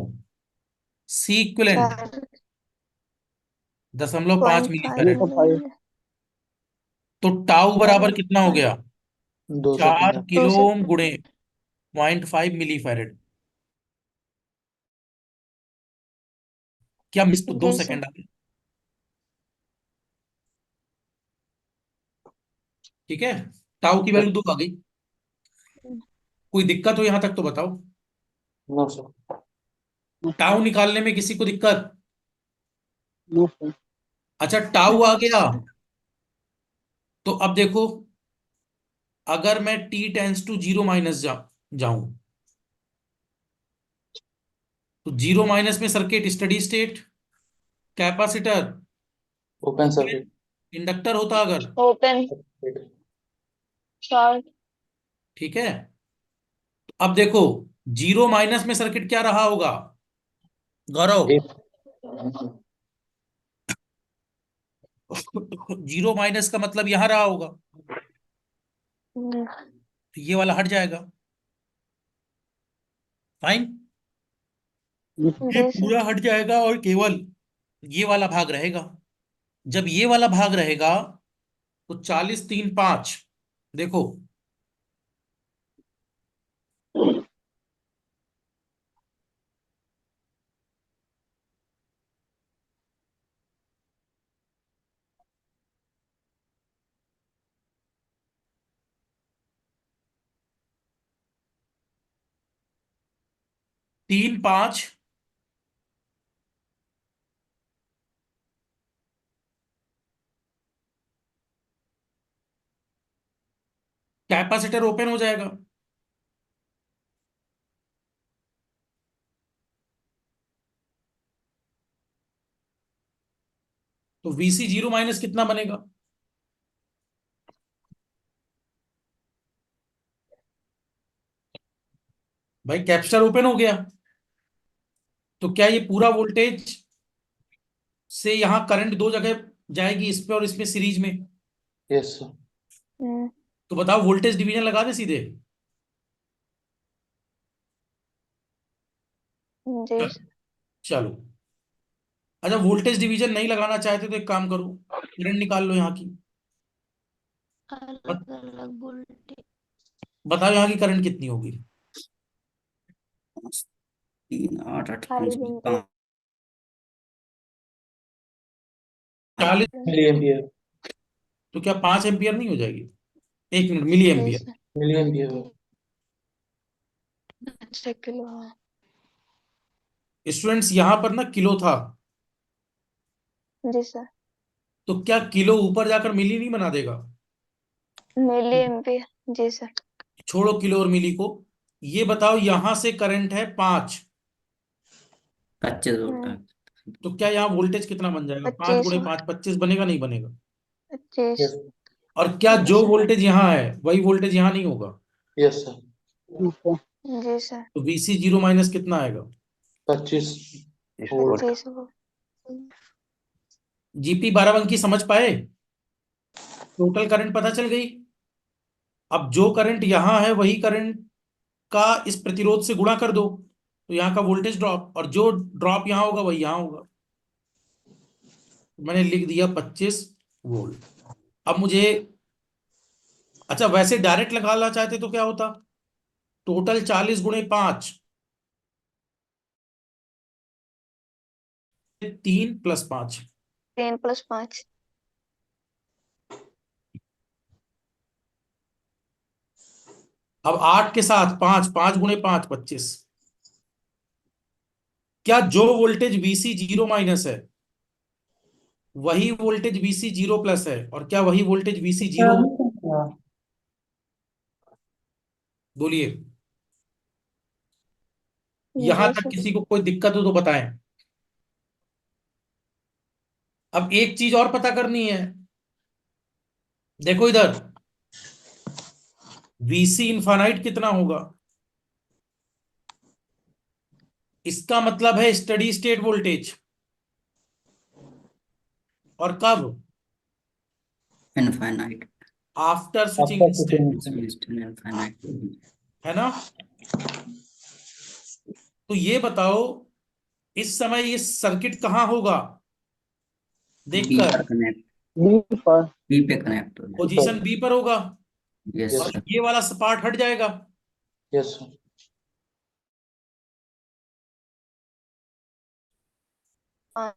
A: सी इक्विवेलेंट 0.5 मिली
B: .5
D: ये
A: फैरेड।
D: तो फाइव।
A: तो टाउ बराबर कितना हो गया, 4
C: 2 सेकंड।
A: किलो
B: 2 सेकंड,
A: गुणे 0.5 मिली फैरेड। क्या मिस तो दो
B: जी सर,
A: सेकंड आ गए। ठीक है, टाउ की वैल्यू 2 आ गई। कोई दिक्कत हो यहां तक तो बताओ।
C: No, sir.
A: टाउ निकालने में किसी को दिक्कत?
D: No sir.
A: अच्छा, टाउ आ
B: नहीं
A: गया।
B: सर,
A: तो अब देखो, अगर मैं T tends to zero minus जाऊं, तो जीरो माइनस में circuit steady state, capacitor
C: Open
A: open,
C: circuit.
A: Inductor होता अगर,
B: ओपन, शॉर्ट,
A: ठीक है। अब देखो, जीरो माइनस में सर्किट क्या रहा होगा गौरव?
C: एक
A: जीरो माइनस का मतलब यहां रहा होगा, तो ये वाला हट जाएगा। फाइन, ये
B: जी सर,
A: पूरा हट जाएगा और केवल ये वाला भाग रहेगा। जब ये वाला भाग रहेगा तो 40 3 5, देखो, तीन पांच, कैपेसिटर ओपन हो जाएगा। तो वीसी जीरो माइनस कितना बनेगा? भाई कैपेसिटर ओपन हो गया, तो क्या ये पूरा वोल्टेज से यहां करंट दो जगह जाएगी, इस पे और इसमें सीरीज में?
C: Yes, sir.
A: तो बताओ, वोल्टेज डिवीजन लगा दे सीधे।
B: जी सर,
A: चलो, अच्छा, वोल्टेज डिवीजन नहीं लगाना चाहते तो एक काम करो, करंट निकाल लो यहाँ की।
E: अलग अलग वोल्टेज।
A: बताओ यहाँ की करंट कितनी होगी?
F: 3 8 8 5
B: 5
F: 5
A: 40।
C: Milliampere.
A: तो क्या 5 एम्पियर नहीं हो जाएगी? 1 मिनट, मिली
B: जी
A: एम्पियर।
B: Sir,
C: Milliampere.
B: अच्छा किलो है,
A: स्टूडेंट्स, यहां पर ना किलो था,
B: जी सर,
A: तो क्या किलो ऊपर जाकर मिली नहीं बना देगा?
B: मिली एम्पियर, जी सर,
A: छोड़ो किलो और मिली को। ये बताओ, यहां से करंट है 5,
F: 25 वोल्ट है।
A: तो क्या यहाँ वोल्टेज कितना बन जाएगा? 5
B: 25
A: गुणे
B: वोल्ट,
A: 5 25 बनेगा नहीं बनेगा?
B: 25,
C: Yes.
A: और क्या
B: जी
A: जो
B: सर,
A: वोल्टेज यहाँ है वही वोल्टेज यहाँ नहीं होगा?
C: Yes, sir.
B: जी सर,
A: तो वीसी जीरो माइनस कितना आएगा?
C: 25 वोल्ट.
B: 25 वोल्ट,
A: जीपी 12 अंकी समझ पाए? टोटल करंट पता चल गई। अब जो करंट यहाँ है वही करंट का इस प्रतिरोध से गुणा कर दो, तो यहाँ का वोल्टेज ड्रॉप, और जो ड्रॉप यहाँ होगा वही यहाँ होगा। मैंने लिख दिया 25 वोल्ट। अब मुझे, अच्छा, वैसे डायरेक्ट लगाना चाहते तो क्या होता, टोटल 40 गुणे 5, 3 + 5।
B: 3 + 5,
A: अब 8 के साथ 5, 5 गुणे 5 25, क्या जो वोल्टेज VC 0- है वही वोल्टेज VC 0+ है, और क्या वही वोल्टेज VC 0? बोलिए, यहां तक
B: जैसे
A: किसी को कोई दिक्कत हो तो बताएं। अब एक चीज और पता करनी है, देखो इधर, VC इनफाइनाइट कितना होगा? इसका मतलब है स्टडी स्टेट वोल्टेज। और कब?
F: Infinite.
A: After switching
C: After
A: instant,
C: switching
F: infinite.
A: है ना? तो ये बताओ, इस समय ये सर्किट कहाँ होगा?
F: बी
A: देखकर,
F: पर कनेक्ट,
D: बी पर
F: बी पे कनेक्ट हो जाए।
A: पोजीशन B पर होगा,
F: यस
C: Yes,
A: और
F: सर।
A: ये वाला पार्ट हट जाएगा।
C: yes, sir.
B: हाँ,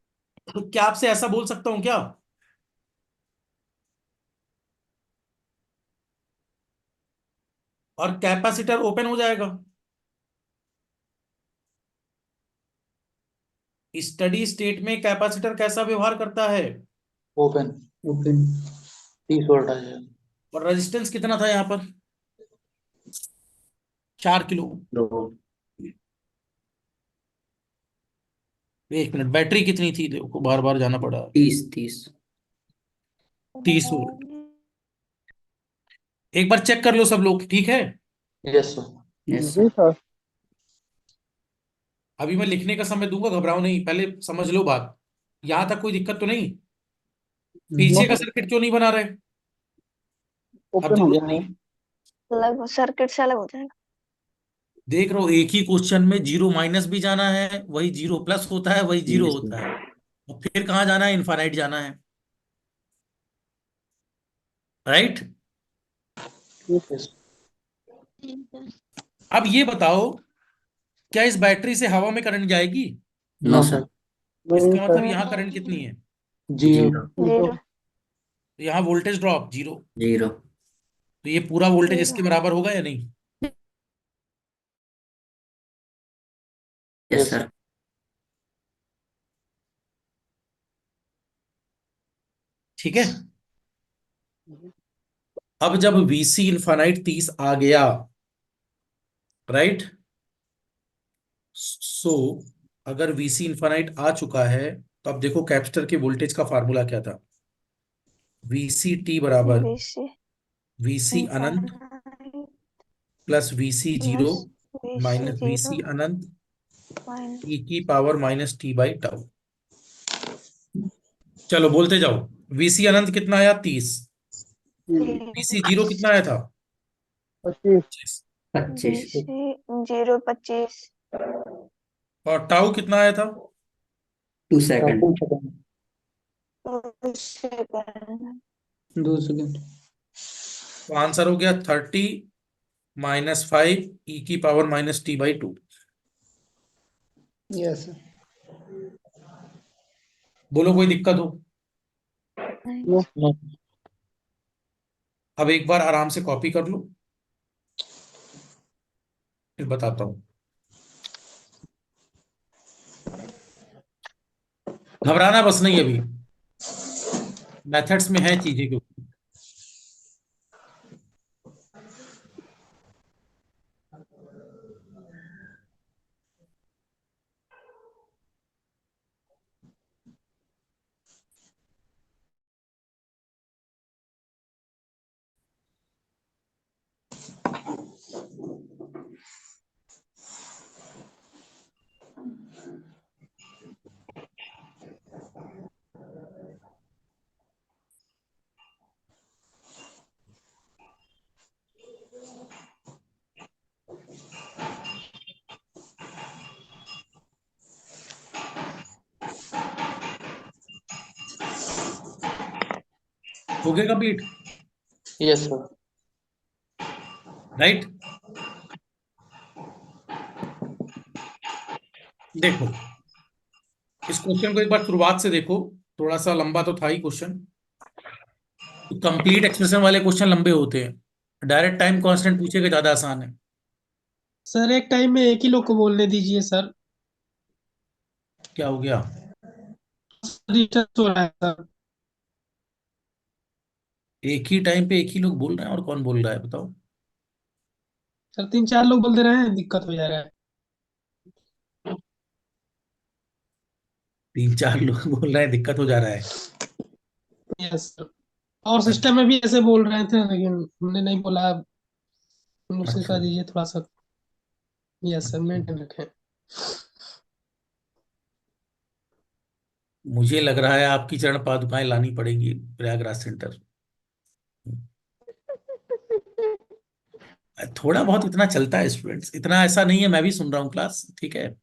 A: तो क्या आपसे ऐसा बोल सकता हूं क्या? और कैपेसिटर ओपन हो जाएगा। स्टडी स्टेट में कैपेसिटर कैसा व्यवहार करता है?
C: Open.
F: ओपन।
C: 30 वोल्ट आ जाएगा।
A: और रेजिस्टेंस कितना था यहां पर? 4 किलो।
F: दो।
A: 1 मिनट, बैटरी कितनी थी? देखो बार बार जाना पड़ा।
F: 30 30।
A: 30 वोल्ट। एक बार चेक कर लो सब लोग, ठीक है?
C: Yes, sir.
F: यस
D: जी
F: सर।
D: सर।
A: अभी मैं लिखने का समय दूंगा, घबराओ नहीं, पहले समझ लो बात। यहां तक कोई दिक्कत तो नहीं?
D: नो
A: पीछे का
D: सर,
A: सर्किट क्यों नहीं बना रहे? अब
D: ओपन हो
A: जरूरत
D: गया है।
A: नहीं।
B: अलग सर्किट से अलग हो जाएगा।
A: देख रहे हो, एक ही क्वेश्चन में 0- भी जाना है, वही 0+ होता है, वही 0
F: यस
A: होता
F: सर।
A: है। और फिर कहाँ जाना है? इनफाइनाइट जाना है, राइट?
C: Yes.
A: अब ये बताओ, क्या इस बैटरी से हवा में करंट जाएगी?
F: No
C: No,
F: sir.
C: sir.
D: नहीं
A: इसका मतलब
D: सर।
A: यहाँ करंट कितनी है?
C: Zero.
F: जीरो।
B: जीरो।
A: तो यहाँ वोल्टेज ड्रॉप 0।
F: जीरो।
A: तो ये पूरा वोल्टेज
B: जीरो।
A: इसके बराबर होगा या नहीं?
F: Yes
C: Yes,
F: sir.
C: sir.
A: ठीक है। अब जब VC इनफाइनाइट 30 आ गया, राइट? सो अगर VC इनफाइनाइट आ चुका है, तो अब देखो कैपेसिटर के वोल्टेज का फार्मूला क्या था? VCT बराबर
B: बीसी
A: VC अनंत
B: infinite
A: plus VC 0
B: plus BC
A: minus
B: zero
A: VC अनंत
B: माइनस
A: e⁻−t/τ। चलो बोलते जाओ। VC अनंत कितना आया? 30। VC 0 कितना आया था?
D: 25।
F: 25।
B: बीसी जीरो 25
A: और टाउ कितना आया था?
F: 2 सेकंड।
C: 2 सेकंड।
B: 2 सेकंड।
C: 2 सेकंड।
A: तो आंसर हो गया 30-5 e⁻−t/2।
C: Yes, sir.
A: बोलो कोई दिक्कत हो?
D: नो।
C: No.
A: अब एक बार आराम से कॉपी कर लो, फिर बताता हूं। घबराना बस नहीं अभी, मेथड्स में है चीजें क्योंकि। हो गया कंप्लीट,
C: Yes, sir.
A: राइट? देखो, इस क्वेश्चन को एक बार शुरुआत से देखो, थोड़ा सा लंबा तो था ही क्वेश्चन। कंप्लीट एक्सप्रेशन वाले क्वेश्चन लंबे होते हैं, डायरेक्ट टाइम कांस्टेंट पूछेगा ज्यादा आसान है।
G: सर एक टाइम में एक ही लोग को बोलने दीजिए सर।
A: क्या हो गया?
G: डिस्टर्ब हो रहा है सर।
A: एक ही टाइम पे एक ही लोग बोल रहे हैं, और कौन बोल रहा है बताओ?
G: सर 3-4 लोग बोल दे रहे हैं, दिक्कत हो जा रहा है।
A: 3-4 लोग बोल रहे हैं, दिक्कत हो जा रहा है।
G: Yes sir. और
A: अच्छा
G: सिस्टम में भी ऐसे बोल रहे थे, लेकिन हमने नहीं बोला। हम लोग से
A: अच्छा
G: कह दीजिए थोड़ा सा। यस सर,
A: अच्छा।
G: मेंटेन रखें।
A: मुझे लग रहा है आपकी चरण पादुकाएं लानी पड़ेंगी प्रयागराज सेंटर। थोड़ा बहुत इतना चलता है स्टूडेंट्स, इतना ऐसा नहीं है, मैं भी सुन रहा हूँ क्लास, ठीक है।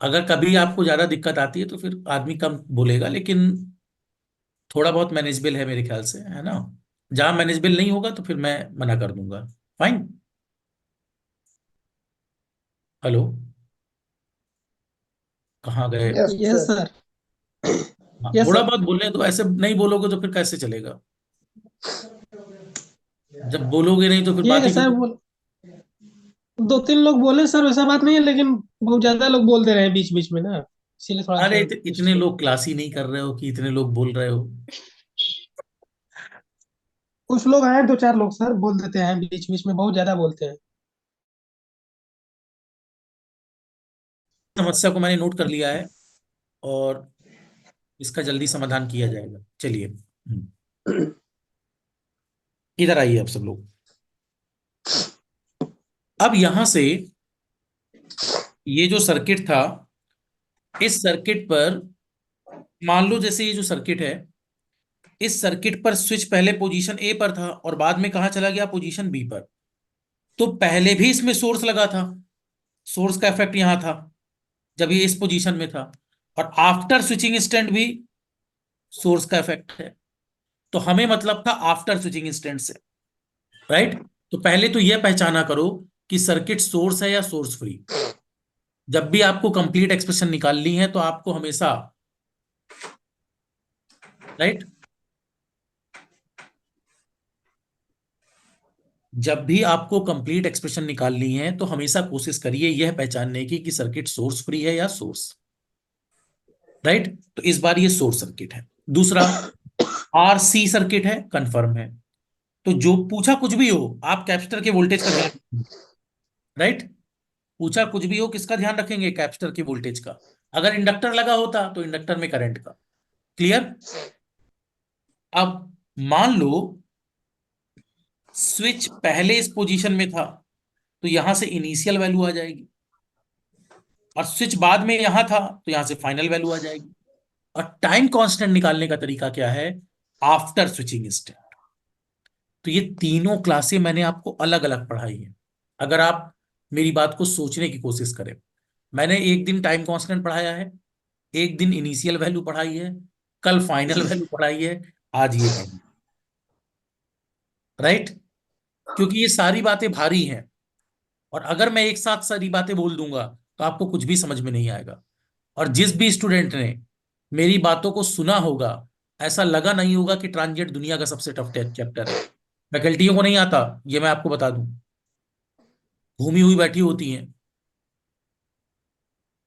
A: अगर कभी आपको ज्यादा दिक्कत आती है तो फिर आदमी कम बोलेगा, लेकिन थोड़ा बहुत मैनेजेबल है मेरे ख्याल से, है ना। जहां मैनेजेबल नहीं होगा तो फिर मैं मना कर दूंगा। फाइन। हेलो, कहाँ गए?
D: Yes
G: yes
D: sir.
G: सर।
A: हाँ,
G: यस
A: थोड़ा
G: सर।
A: बहुत बोले तो, ऐसे नहीं बोलोगे तो फिर कैसे चलेगा? जब बोलोगे नहीं तो फिर
G: ये
A: बात ही
G: सर
A: खत्म।
G: बोल 2-3 लोग बोले सर, वैसा बात नहीं है, लेकिन बहुत ज्यादा लोग बोल दे रहे हैं बीच बीच में ना, इसीलिए थोड़ा
A: अरे
G: सा
A: इतने
G: डिस्टर्ब।
A: लोग क्लास ही नहीं कर रहे हो कि इतने लोग बोल रहे हो?
G: कुछ लोग आए 2-4 लोग सर, बोल देते हैं बीच बीच में, बहुत ज्यादा बोलते हैं।
A: समस्या को मैंने नोट कर लिया है, और इसका जल्दी समाधान किया जाएगा। चलिए, इधर आइए आप सब लोग। अब यहां से ये जो सर्किट था, इस सर्किट पर मान लो जैसे ये जो सर्किट है, इस सर्किट पर स्विच पहले पोजीशन ए पर था और बाद में कहा चला गया, पोजीशन बी पर। तो पहले भी इसमें सोर्स लगा था, सोर्स का इफेक्ट यहां था जब ये इस पोजीशन में था, और आफ्टर स्विचिंग इंस्टेंट भी सोर्स का इफेक्ट है। तो हमें मतलब था आफ्टर स्विचिंग इंस्टेंट से, राइट। तो पहले तो यह पहचाना करो कि सर्किट सोर्स है या सोर्स फ्री। जब भी आपको कंप्लीट एक्सप्रेशन निकालनी है तो आपको हमेशा, राइट, जब भी आपको कंप्लीट एक्सप्रेशन निकालनी है तो हमेशा कोशिश करिए यह पहचानने की कि सर्किट सोर्स फ्री है या सोर्स, राइट। तो इस बार ये सोर्स सर्किट है। दूसरा, आरसी सर्किट है, कंफर्म है। तो जो पूछा कुछ भी हो, आप कैपेसिटर के वोल्टेज का ध्यान रखेंगे, राइट। पूछा कुछ भी हो, किसका ध्यान रखेंगे? कैपेसिटर के वोल्टेज का। अगर इंडक्टर लगा होता तो इंडक्टर में करंट का। क्लियर? अब मान लो स्विच पहले इस पोजीशन में था, तो यहां से इनिशियल वैल्यू आ जाएगी, और स्विच बाद में यहां था तो यहां से फाइनल वैल्यू आ जाएगी। और टाइम कांस्टेंट निकालने का तरीका क्या है? After switching instant. तो ये तीनों क्लासें मैंने आपको अलग अलग पढ़ाई है। अगर आप मेरी बात को सोचने की कोशिश करें, मैंने एक दिन टाइम कांस्टेंट पढ़ाया है, एक दिन इनिशियल वैल्यू पढ़ाई है, कल फाइनल वैल्यू पढ़ाई है, आज ये पढ़ी, राइट। क्योंकि ये सारी बातें भारी हैं, और अगर मैं एक साथ सारी बातें बोल दूंगा तो आपको कुछ भी समझ में नहीं आएगा। और जिस भी स्टूडेंट ने मेरी बातों को सुना होगा, ऐसा लगा नहीं होगा कि ट्रांजिएंट दुनिया का सबसे टफ चैप्टर है। फैकल्टियों को नहीं आता, ये मैं आपको बता दूं, घूमी हुई बैठी होती हैं।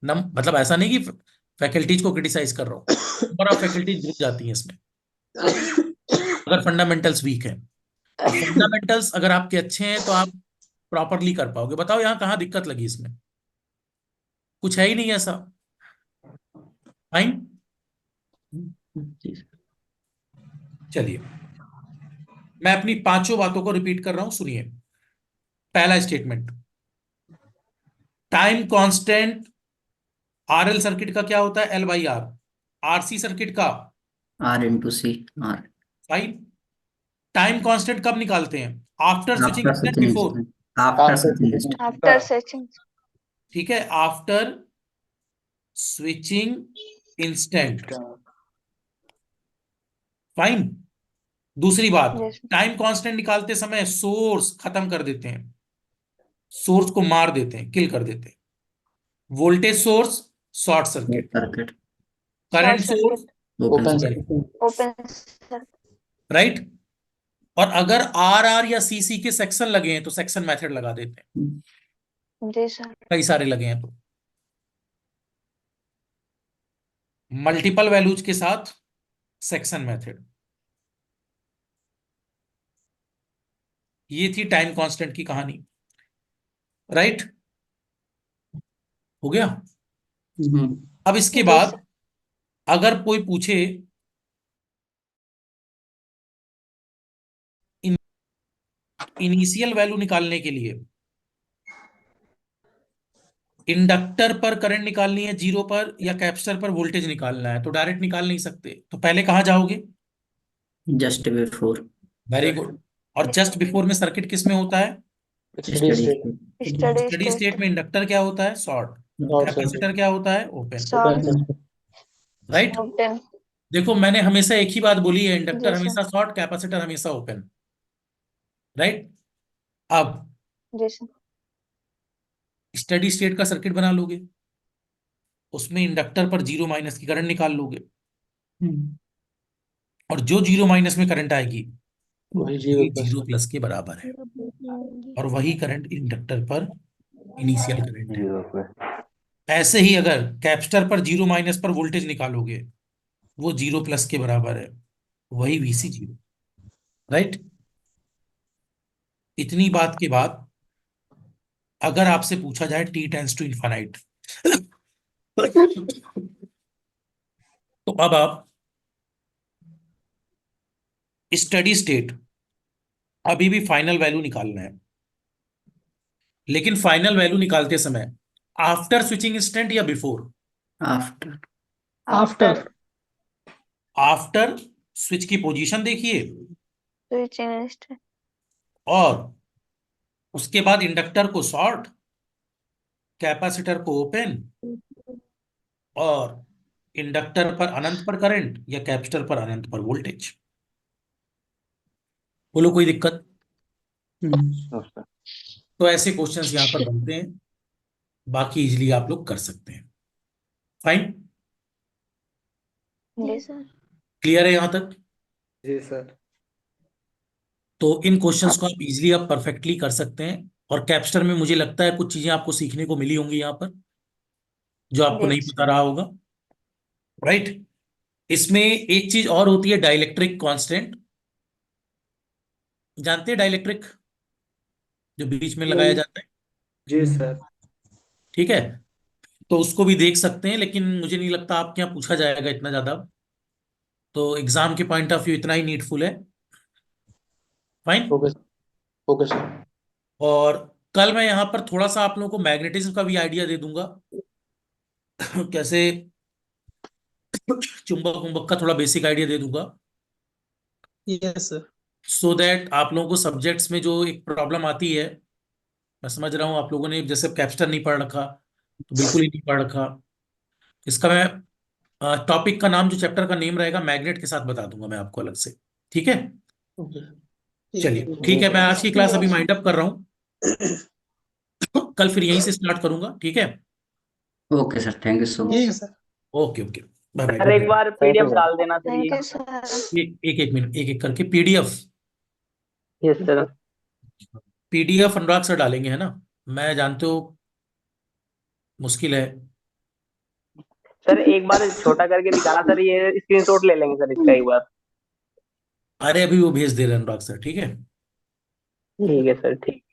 A: मतलब ऐसा नहीं कि फैकल्टीज को क्रिटिसाइज कर रहा हूं, नंबर ऑफ फैकल्टीज गिर जाती हैं इसमें अगर फंडामेंटल्स वीक है। तो फंडामेंटल्स अगर आपके अच्छे हैं तो आप प्रॉपरली कर पाओगे। बताओ यहाँ कहाँ दिक्कत लगी इसमें? कुछ है ही नहीं ऐसा। फाइन।
F: जी सर।
A: चलिए, मैं अपनी पांचों बातों को रिपीट कर रहा हूं, सुनिए। पहला statement, time constant RL circuit का क्या होता है? L by R. RC circuit का
F: R × C R।
A: Fine. Time constant कब निकालते हैं? After switching
F: after
A: instant,
F: switching
A: before?
F: Instant. After
C: after
F: switching instant.
B: After session.
A: ठीक है, आफ्टर स्विचिंग इंस्टेंट। फाइन। दूसरी बात,
B: यस।
A: टाइम कांस्टेंट निकालते समय सोर्स खत्म कर देते हैं, सोर्स को मार देते हैं, किल कर देते हैं। Voltage source short circuit,
F: circuit.
A: Current
B: short
A: source
B: circuit.
F: Open
C: open
F: circuit.
C: Circuit.
B: Open circuit.
A: Right. और अगर आर आर या सी सी के सेक्शन लगे हैं तो सेक्शन मेथड लगा देते हैं,
B: जी सर।
A: कई सारे लगे हैं तो। मल्टीपल वैल्यूज के साथ सेक्शन मेथड। ये थी टाइम कांस्टेंट की कहानी, राइट? हो गया। अब इसके
B: जी
A: बाद
B: सर।
A: अगर कोई पूछे इनिशियल वैल्यू निकालने के लिए इंडक्टर पर करंट निकालनी है 0 पर, या कैपेसिटर पर वोल्टेज निकालना है, तो डायरेक्ट निकाल नहीं सकते, तो पहले कहाँ जाओगे?
F: Just before
A: very good. और जस्ट बिफोर में सर्किट किस में होता है?
C: Study
F: steady
C: state.
B: Study
A: steady state
B: state.
A: में इंडक्टर क्या होता है? शॉर्ट।
C: Short circuit.
A: कैपेसिटर क्या होता है? ओपन।
B: शॉर्ट।
A: राइट।
B: ओपन।
A: देखो मैंने हमेशा एक ही बात बोली है, इंडक्टर
B: जी सर।
A: हमेशा शॉर्ट, कैपेसिटर हमेशा ओपन। राइट। अब
B: जी सर।
A: स्टडी स्टेट का सर्किट बना लोगे, उसमें इंडक्टर पर 0 माइनस की करंट निकाल लोगे, और जो 0 माइनस में करंट आएगी
C: वही जीरो
A: वही
C: प्लस।
A: 0 प्लस के बराबर है,
E: होंगी।
A: और वही करंट इंडक्टर पर इनिशियल करंट है। ऐसे ही अगर कैपेसिटर पर 0 माइनस पर वोल्टेज निकालोगे, वो 0 प्लस के बराबर है, वही VC 0। राइट। इतनी बात के बाद अगर आपसे पूछा जाए t टेंड्स टू इनफाइनाइट, तो अब आप स्टडी स्टेट अभी भी फाइनल वैल्यू निकालना है, लेकिन फाइनल वैल्यू निकालते समय आफ्टर स्विचिंग इंस्टेंट या before?
F: After
G: after.
A: After switch की पोजीशन देखिए,
B: स्विचिंग स्टेट।
A: और उसके बाद इंडक्टर को शॉर्ट, कैपेसिटर को ओपन, और इंडक्टर पर अनंत पर करंट या कैपेसिटर पर अनंत पर वोल्टेज। बोलो कोई दिक्कत? तो ऐसे क्वेश्चंस यहां पर बनते हैं, बाकी इजीली आप लोग कर सकते हैं। फाइन।
B: जी सर।
A: क्लियर है यहां तक?
C: जी सर।
A: तो इन क्वेश्चंस को आप इजीली आप परफेक्टली कर सकते हैं, और कैप्स्टर में मुझे लगता है कुछ चीजें आपको सीखने को मिली होंगी यहाँ पर, जो आपको
B: जी
A: नहीं पता
B: सर।
A: रहा होगा। राइट। इसमें एक चीज और होती है, डाइलेक्ट्रिक कांस्टेंट। जानते हैं डाइलेक्ट्रिक, जो बीच में लगाया जाता है?
C: जी सर।
A: ठीक है। तो उसको भी देख सकते हैं, लेकिन मुझे नहीं लगता आपके यहाँ पूछा जाएगा इतना ज्यादा, तो एग्जाम के पॉइंट ऑफ व्यू इतना ही नीडफुल है। फाइन।
C: ओके। Okay sir.
A: और कल मैं यहाँ पर थोड़ा सा आप लोगों को मैग्नेटिज्म का भी आइडिया दे दूंगा, कैसे चुंबक उम्बक का थोड़ा बेसिक आइडिया दे दूंगा,
G: यस सर।
A: सो दैट आप लोगों को सब्जेक्ट्स में जो एक प्रॉब्लम आती है, मैं समझ रहा हूँ आप लोगों ने जैसे कैप्स्टर नहीं पढ़ रखा, तो बिल्कुल ही नहीं पढ़ रखा, इसका मैं टॉपिक का नाम, जो चैप्टर का नेम रहेगा, मैग्नेट के साथ बता दूंगा मैं आपको अलग से। ठीक है।
C: ओके।
A: चलिए ठीक है, मैं आज की क्लास अभी माइंड अप कर रहा हूँ, कल फिर यहीं से स्टार्ट करूंगा। ठीक है।
F: Okay sir, thank you so much.
G: ठीक है sir.
A: Okay okay, bye bye,
H: sir
A: good
H: एक
A: नाइट।
H: बार पीडीएफ डाल देना
B: थैंक
H: चाहिए।
B: You sir.
A: एक एक मिनट, एक एक करके PDF।
H: Yes sir.
A: PDF Anurag sir डालेंगे, है ना? मैं जानते हो मुश्किल है।
H: सर एक बार छोटा करके दिखाना सर, ये स्क्रीनशॉट ले लेंगे सर इसका एक बार।
A: अरे अभी वो भेज दे रहे हैं अनुराग सर, ठीक है?
H: ठीक है सर, ठीक।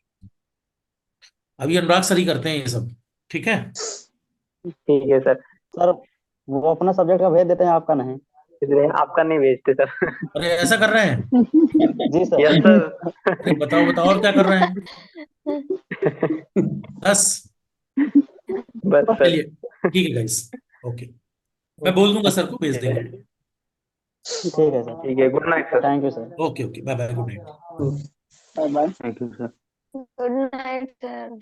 A: अभी अनुराग सर ही करते हैं ये सब, ठीक है?
H: ठीक है सर।
D: सर वो अपना सब्जेक्ट का भेज देते हैं, आपका नहीं।
H: इसलिए आपका नहीं भेजते सर।
A: अरे ऐसा कर रहे हैं?
D: जी सर।
H: Yes sir.
A: अरे बताओ बताओ, और क्या कर रहे हैं? बस।
H: बस सर।
A: चलिए ठीक है गाइस, ओके, मैं बोल दूंगा सर को, भेज देंगे।
D: ठीक है सर।
H: ठीक है, good night sir.
D: Thank you sir.
A: Okay okay, bye bye, good night.
D: Bye bye.
C: Thank you sir.
B: Good night sir.